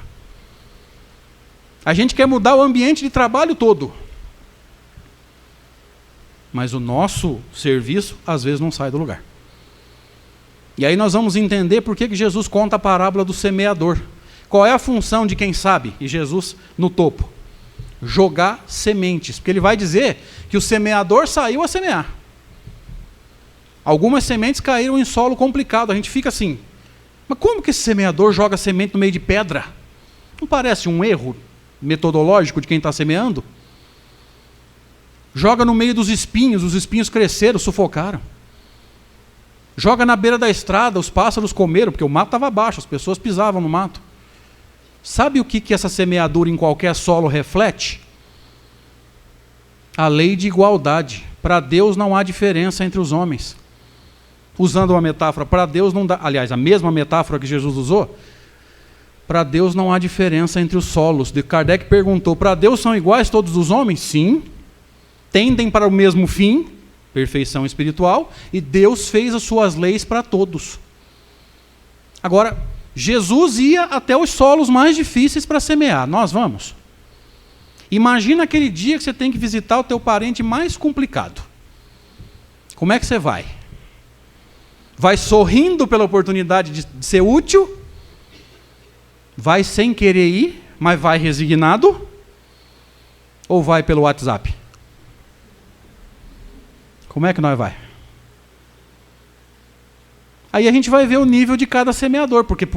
A gente quer mudar o ambiente de trabalho todo. Mas o nosso serviço, às vezes, não sai do lugar. E aí nós vamos entender por que Jesus conta a parábola do semeador. Qual é a função de quem sabe? E Jesus no topo. Jogar sementes. Porque ele vai dizer que o semeador saiu a semear. Algumas sementes caíram em solo complicado. A gente fica assim, mas como que esse semeador joga semente no meio de pedra? Não parece um erro metodológico de quem está semeando? Joga no meio dos espinhos, os espinhos cresceram, sufocaram. Joga na beira da estrada, os pássaros comeram, porque o mato estava baixo, as pessoas pisavam no mato. Sabe o que essa semeadura em qualquer solo reflete? A lei de igualdade. Para Deus não há diferença entre os homens. Usando uma metáfora, para Deus não dá, aliás, a mesma metáfora que Jesus usou, para Deus não há diferença entre os solos. Kardec perguntou, para Deus são iguais todos os homens? Sim. Tendem para o mesmo fim, perfeição espiritual, e Deus fez as suas leis para todos. Agora, Jesus ia até os solos mais difíceis para semear. Nós vamos? Imagina aquele dia que você tem que visitar o teu parente mais complicado. Como é que você vai? Vai sorrindo pela oportunidade de ser útil? Vai sem querer ir, mas vai resignado? Ou vai pelo WhatsApp? Como é que nós vai? Aí a gente vai ver o nível de cada semeador, porque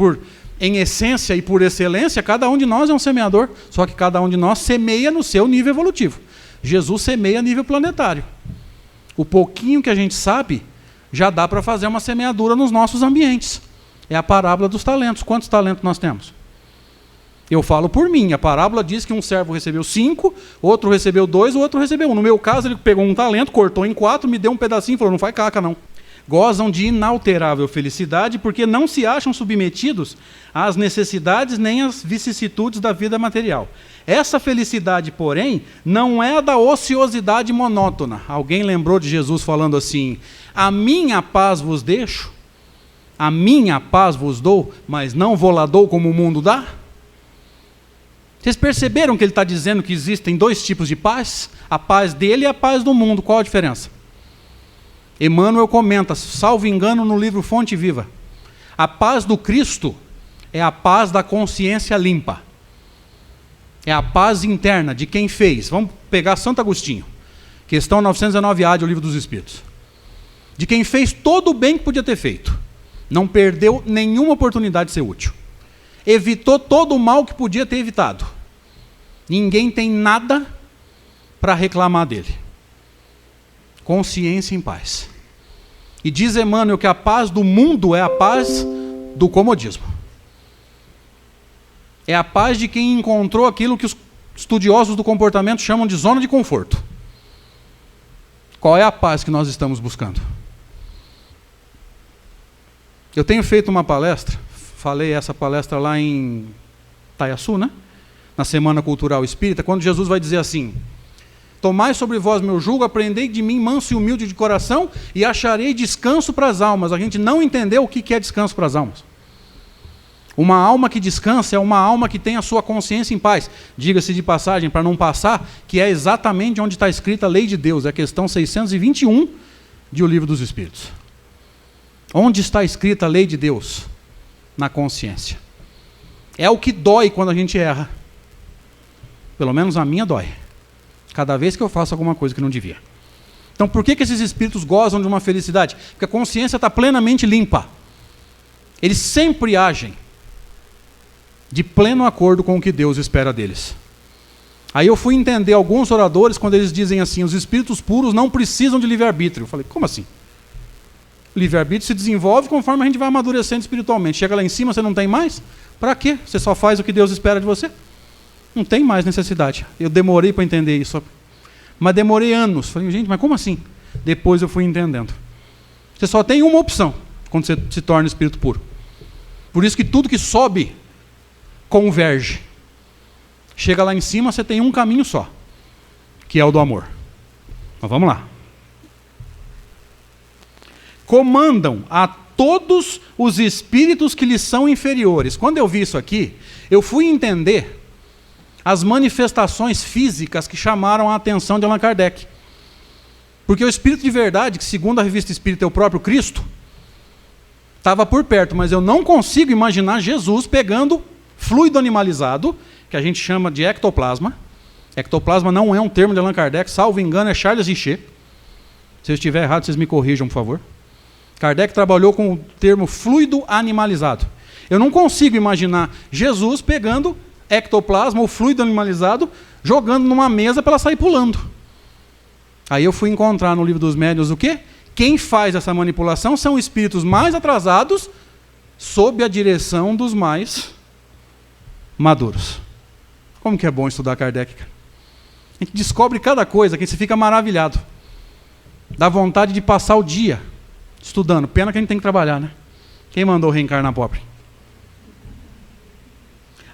em essência e por excelência, cada um de nós é um semeador, só que cada um de nós semeia no seu nível evolutivo. Jesus semeia a nível planetário. O pouquinho que a gente sabe, já dá para fazer uma semeadura nos nossos ambientes. É a parábola dos talentos. Quantos talentos nós temos? Eu falo por mim. A parábola diz que um servo recebeu 5, outro recebeu 2, o outro recebeu 1. No meu caso, ele pegou um talento, cortou em 4, me deu um pedacinho e falou, não faz caca não. Gozam de inalterável felicidade porque não se acham submetidos às necessidades nem às vicissitudes da vida material. Essa felicidade, porém, não é a da ociosidade monótona. Alguém lembrou de Jesus falando assim, a minha paz vos deixo, a minha paz vos dou, mas não vou lá dou como o mundo dá? Vocês perceberam que ele está dizendo que existem 2 tipos de paz? A paz dele e a paz do mundo. Qual a diferença? Emmanuel comenta, salvo engano, no livro Fonte Viva. A paz do Cristo é a paz da consciência limpa. É a paz interna de quem fez. Vamos pegar Santo Agostinho. Questão 919A do Livro dos Espíritos. De quem fez todo o bem que podia ter feito. Não perdeu nenhuma oportunidade de ser útil. Evitou todo o mal que podia ter evitado. Ninguém tem nada para reclamar dele. Consciência em paz. E diz Emmanuel que a paz do mundo é a paz do comodismo. É a paz de quem encontrou aquilo que os estudiosos do comportamento chamam de zona de conforto. Qual é a paz que nós estamos buscando? Eu tenho feito uma palestra, falei essa palestra lá em Itaiaçu, né? Na Semana Cultural Espírita, quando Jesus vai dizer assim, tomai sobre vós meu jugo, aprendei de mim manso e humilde de coração e acharei descanso para as almas. A gente não entendeu o que é descanso para as almas. Uma alma que descansa é uma alma que tem a sua consciência em paz. Diga-se de passagem, para não passar, que é exatamente onde está escrita a lei de Deus, é a questão 621 de O Livro dos Espíritos. Onde está escrita a lei de Deus? Na consciência. É o que dói quando a gente erra. Pelo menos a minha dói. Cada vez que eu faço alguma coisa que não devia. Então por que esses espíritos gozam de uma felicidade? Porque a consciência está plenamente limpa. Eles sempre agem de pleno acordo com o que Deus espera deles. Aí eu fui entender alguns oradores quando eles dizem assim, os espíritos puros não precisam de livre-arbítrio. Eu falei, como assim? O livre-arbítrio se desenvolve conforme a gente vai amadurecendo espiritualmente. Chega lá em cima, você não tem mais? Para quê? Você só faz o que Deus espera de você? Não tem mais necessidade. Eu demorei para entender isso. Mas demorei anos. Falei, gente, mas como assim? Depois eu fui entendendo. Você só tem uma opção quando você se torna espírito puro. Por isso que tudo que sobe converge. Chega lá em cima, você tem um caminho só, que é o do amor. Mas vamos lá. Comandam a todos os espíritos que lhes são inferiores. Quando eu vi isso aqui, eu fui entender as manifestações físicas que chamaram a atenção de Allan Kardec. Porque o espírito de verdade, que segundo a revista Espírita é o próprio Cristo, estava por perto, mas eu não consigo imaginar Jesus pegando fluido animalizado, que a gente chama de ectoplasma. Ectoplasma não é um termo de Allan Kardec, salvo engano é Charles Richer. Se eu estiver errado, vocês me corrijam, por favor. Kardec trabalhou com o termo fluido animalizado. Eu não consigo imaginar Jesus pegando ectoplasma ou fluido animalizado, jogando numa mesa para ela sair pulando. Aí eu fui encontrar no Livro dos Médiuns o quê? Quem faz essa manipulação são espíritos mais atrasados, sob a direção dos mais maduros. Como que é bom estudar Kardec? A gente descobre cada coisa que você fica maravilhado. Dá vontade de passar o dia estudando. Pena que a gente tem que trabalhar, né? Quem mandou reencarnar pobre?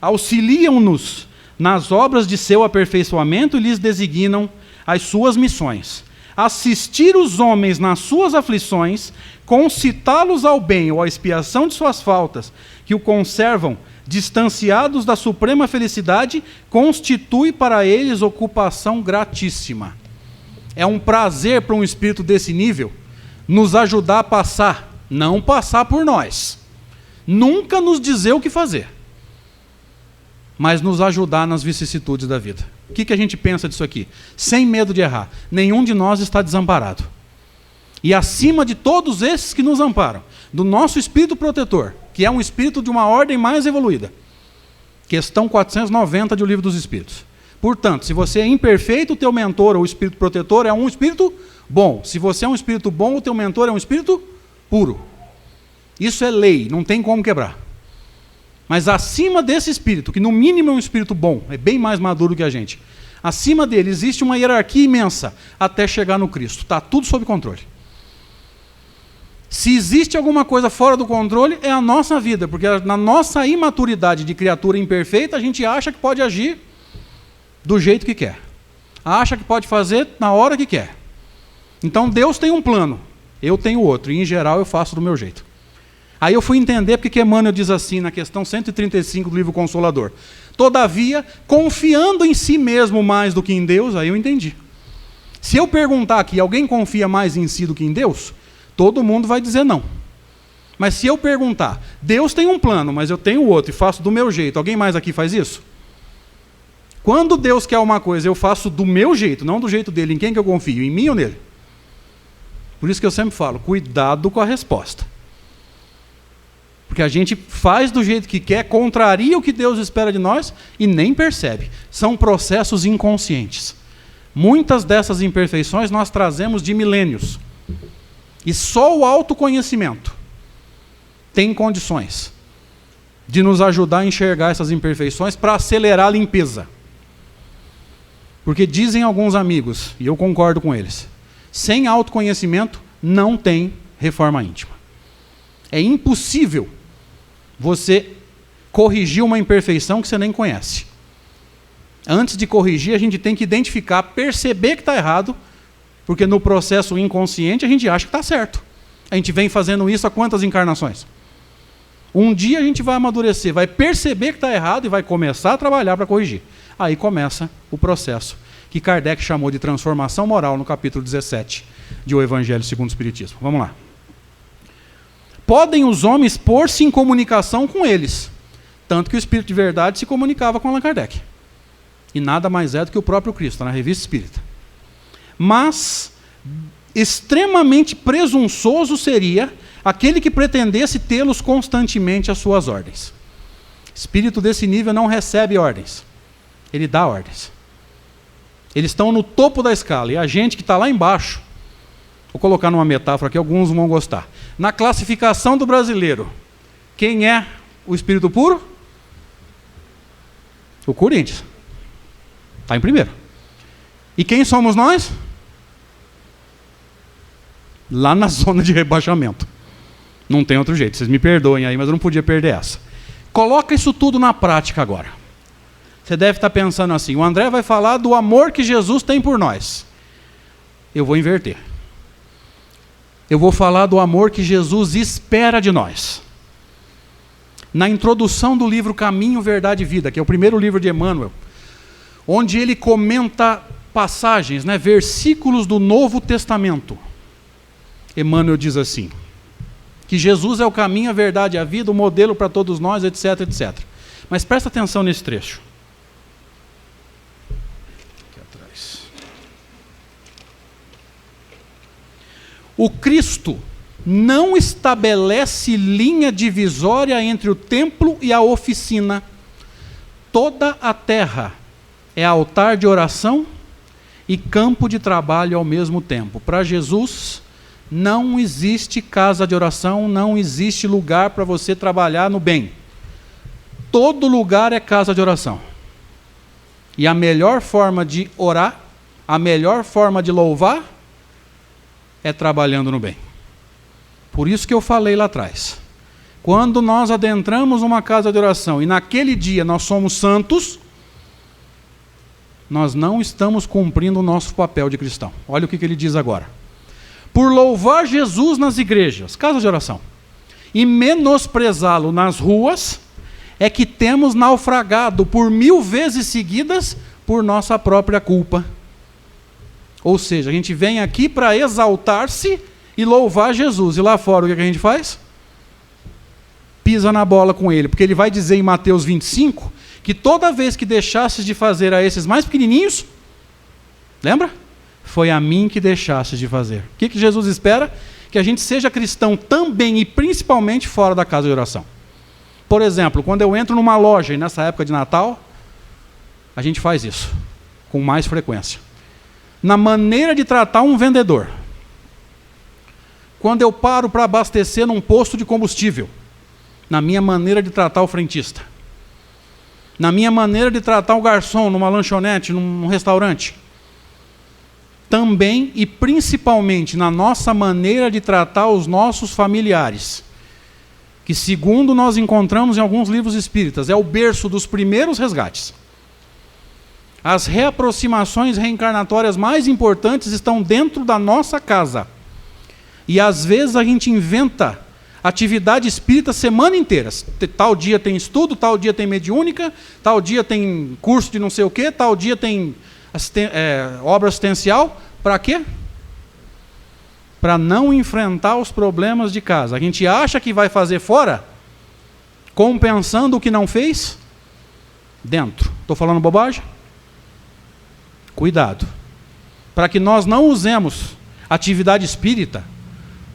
Auxiliam-nos nas obras de seu aperfeiçoamento e lhes designam as suas missões. Assistir os homens nas suas aflições, concitá-los ao bem ou à expiação de suas faltas, que o conservam distanciados da suprema felicidade, constitui para eles ocupação gratíssima. É um prazer para um espírito desse nível nos ajudar a passar, não passar por nós. Nunca nos dizer o que fazer, mas nos ajudar nas vicissitudes da vida. O que a gente pensa disso aqui? Sem medo de errar. Nenhum de nós está desamparado. e acima de todos esses que nos amparam, do nosso espírito protetor, que é um espírito de uma ordem mais evoluída. Questão 490 de O Livro dos Espíritos. Portanto, se você é imperfeito, o teu mentor ou espírito protetor é um espírito bom. Se você é um espírito bom, o teu mentor é um espírito puro. Isso é lei, não tem como quebrar. Mas acima desse espírito, que no mínimo é um espírito bom, é bem mais maduro que a gente, acima dele existe uma hierarquia imensa até chegar no Cristo. Está tudo sob controle. Se existe alguma coisa fora do controle, é a nossa vida, porque na nossa imaturidade de criatura imperfeita, a gente acha que pode agir do jeito que quer. Acha que pode fazer na hora que quer. Então Deus tem um plano, eu tenho outro, e em geral eu faço do meu jeito. Aí eu fui entender porque que Emmanuel diz assim na questão 135 do livro Consolador. Todavia, confiando em si mesmo mais do que em Deus, aí eu entendi. Se eu perguntar aqui, alguém confia mais em si do que em Deus? Todo mundo vai dizer não. Mas se eu perguntar, Deus tem um plano, mas eu tenho outro e faço do meu jeito, alguém mais aqui faz isso? Quando Deus quer uma coisa, eu faço do meu jeito, não do jeito dele. Em quem que eu confio? Em mim ou nele? Por isso que eu sempre falo, cuidado com a resposta. Porque a gente faz do jeito que quer, contraria o que Deus espera de nós e nem percebe. São processos inconscientes. Muitas dessas imperfeições nós trazemos de milênios. E só o autoconhecimento tem condições de nos ajudar a enxergar essas imperfeições para acelerar a limpeza. Porque dizem alguns amigos, e eu concordo com eles, sem autoconhecimento não tem reforma íntima. É impossível você corrigir uma imperfeição que você nem conhece. Antes de corrigir, a gente tem que identificar, perceber que está errado, porque no processo inconsciente a gente acha que está certo. A gente vem fazendo isso há quantas encarnações? Um dia a gente vai amadurecer, vai perceber que está errado e vai começar a trabalhar para corrigir. Aí começa o processo que Kardec chamou de transformação moral no capítulo 17 de O Evangelho segundo o Espiritismo. Vamos lá. Podem os homens pôr-se em comunicação com eles, tanto que o Espírito de Verdade se comunicava com Allan Kardec. E nada mais é do que o próprio Cristo, na Revista Espírita. Mas extremamente presunçoso seria aquele que pretendesse tê-los constantemente às suas ordens. Espírito desse nível não recebe ordens, ele dá ordens. Eles estão no topo da escala, e a gente que está lá embaixo, vou colocar numa metáfora que alguns vão gostar. Na classificação do brasileiro, quem é o espírito puro? O Corinthians. Está em primeiro. E quem somos nós? Lá na zona de rebaixamento. Não tem outro jeito, vocês me perdoem aí, mas eu não podia perder essa. Coloca isso tudo na prática agora. Você deve estar pensando assim, o André vai falar do amor que Jesus tem por nós. Eu vou inverter. Eu vou falar do amor que Jesus espera de nós. Na introdução do livro Caminho, Verdade e Vida, que é o primeiro livro de Emmanuel, onde ele comenta passagens, versículos do Novo Testamento. Emmanuel diz assim, que Jesus é o caminho, a verdade e a vida, o modelo para todos nós, etc, etc. Mas presta atenção nesse trecho. Aqui atrás. O Cristo não estabelece linha divisória entre o templo e a oficina. Toda a terra é altar de oração e campo de trabalho ao mesmo tempo. Para Jesus, não existe casa de oração, não existe lugar para você trabalhar no bem. Todo lugar é casa de oração. E a melhor forma de orar, a melhor forma de louvar, é trabalhando no bem. Por isso que eu falei lá atrás. Quando nós adentramos uma casa de oração e naquele dia nós somos santos, nós não estamos cumprindo o nosso papel de cristão. Olha o que ele diz agora. Por louvar Jesus nas igrejas, casa de oração, e menosprezá-lo nas ruas, é que temos naufragado por 1000 vezes seguidas por nossa própria culpa. Ou seja, a gente vem aqui para exaltar-se e louvar Jesus, e lá fora o que a gente faz? Pisa na bola com ele, porque ele vai dizer em Mateus 25, que toda vez que deixasses de fazer a esses mais pequenininhos, lembra? foi a mim que deixaste de fazer. O que Jesus espera? Que a gente seja cristão também e principalmente fora da casa de oração. Por exemplo, quando eu entro numa loja, e nessa época de Natal, a gente faz isso com mais frequência. Na maneira de tratar um vendedor. Quando eu paro para abastecer num posto de combustível, na minha maneira de tratar o frentista. Na minha maneira de tratar o garçom numa lanchonete, num restaurante. Também e principalmente na nossa maneira de tratar os nossos familiares, que segundo nós encontramos em alguns livros espíritas, é o berço dos primeiros resgates. As reaproximações reencarnatórias mais importantes estão dentro da nossa casa. E às vezes a gente inventa atividade espírita semana inteira. Tal dia tem estudo, tal dia tem mediúnica, tal dia tem curso de não sei o quê, tal dia tem obra assistencial. Para quê? Para não enfrentar os problemas de casa. A gente acha que vai fazer fora, compensando o que não fez dentro. Estou falando bobagem? Cuidado. Para que nós não usemos atividade espírita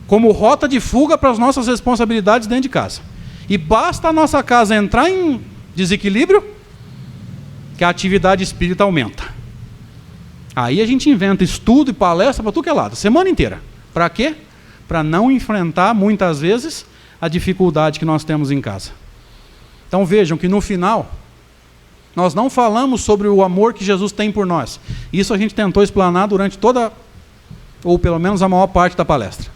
como rota de fuga para as nossas responsabilidades dentro de casa. E basta a nossa casa entrar em desequilíbrio, que a atividade espírita aumenta. Aí a gente inventa estudo e palestra para tudo que é lado, semana inteira. Para quê? Para não enfrentar, muitas vezes, a dificuldade que nós temos em casa. Então vejam que no final, nós não falamos sobre o amor que Jesus tem por nós. Isso a gente tentou explanar durante toda, ou pelo menos a maior parte da palestra.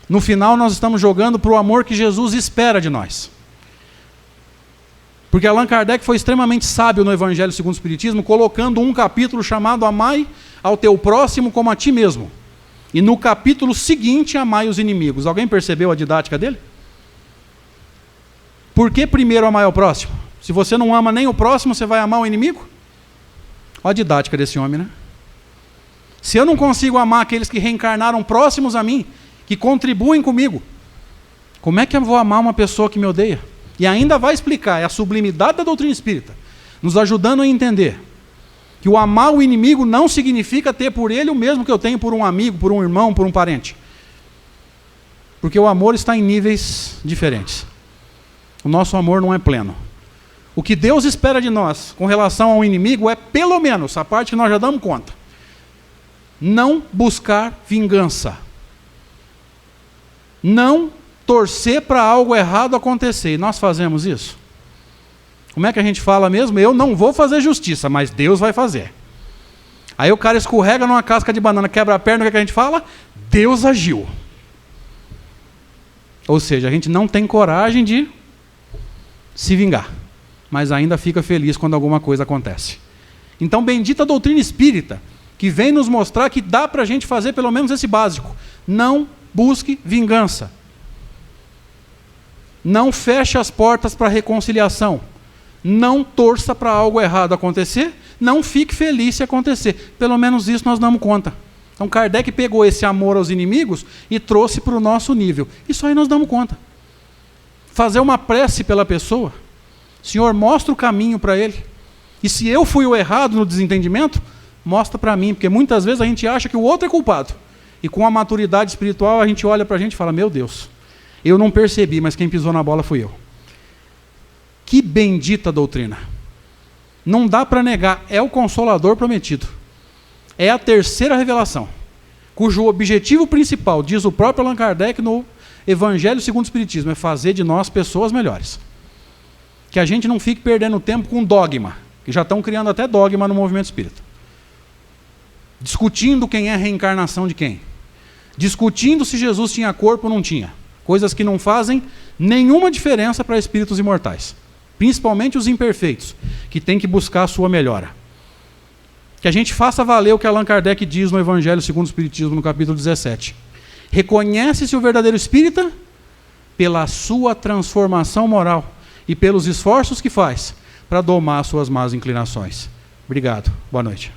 No final nós estamos jogando para o amor que Jesus espera de nós. Porque Allan Kardec foi extremamente sábio no Evangelho segundo o Espiritismo, colocando um capítulo chamado Amai ao teu próximo como a ti mesmo. E no capítulo seguinte, amai os inimigos. Alguém percebeu a didática dele? Por que primeiro amai ao próximo? Se você não ama nem o próximo, você vai amar o inimigo? Olha a didática desse homem, né? Se eu não consigo amar aqueles que reencarnaram próximos a mim, que contribuem comigo, como é que eu vou amar uma pessoa que me odeia? E ainda vai explicar, é a sublimidade da doutrina espírita, nos ajudando a entender que o amar o inimigo não significa ter por ele o mesmo que eu tenho por um amigo, por um irmão, por um parente. Porque o amor está em níveis diferentes. O nosso amor não é pleno. O que Deus espera de nós com relação ao inimigo é, pelo menos, a parte que nós já damos conta, não buscar vingança. Não torcer para algo errado acontecer. E nós fazemos isso? Como é que a gente fala mesmo? Eu não vou fazer justiça, mas Deus vai fazer. Aí o cara escorrega numa casca de banana, quebra a perna, o que a gente fala? Deus agiu. Ou seja, a gente não tem coragem de se vingar, mas ainda fica feliz quando alguma coisa acontece. Então, bendita a doutrina espírita, que vem nos mostrar que dá para a gente fazer pelo menos esse básico. Não busque vingança. Não feche as portas para a reconciliação. Não torça para algo errado acontecer. Não fique feliz se acontecer. Pelo menos isso nós damos conta. Então Kardec pegou esse amor aos inimigos e trouxe para o nosso nível. Isso aí nós damos conta. Fazer uma prece pela pessoa. Senhor, mostra o caminho para ele. E se eu fui o errado no desentendimento, mostra para mim. Porque muitas vezes a gente acha que o outro é culpado. E com a maturidade espiritual a gente olha para a gente e fala, meu Deus, eu não percebi, mas quem pisou na bola fui eu. Que bendita doutrina. Não dá para negar, é o Consolador prometido. É a terceira revelação, cujo objetivo principal, diz o próprio Allan Kardec no Evangelho segundo o Espiritismo, é fazer de nós pessoas melhores. Que a gente não fique perdendo tempo com dogma, que já estão criando até dogma no movimento espírita. Discutindo quem é a reencarnação de quem. Discutindo se Jesus tinha corpo ou não tinha. Coisas que não fazem nenhuma diferença para espíritos imortais. Principalmente os imperfeitos, que têm que buscar a sua melhora. Que a gente faça valer o que Allan Kardec diz no Evangelho segundo o Espiritismo, no capítulo 17. Reconhece-se o verdadeiro espírita pela sua transformação moral e pelos esforços que faz para domar as suas más inclinações. Obrigado. Boa noite.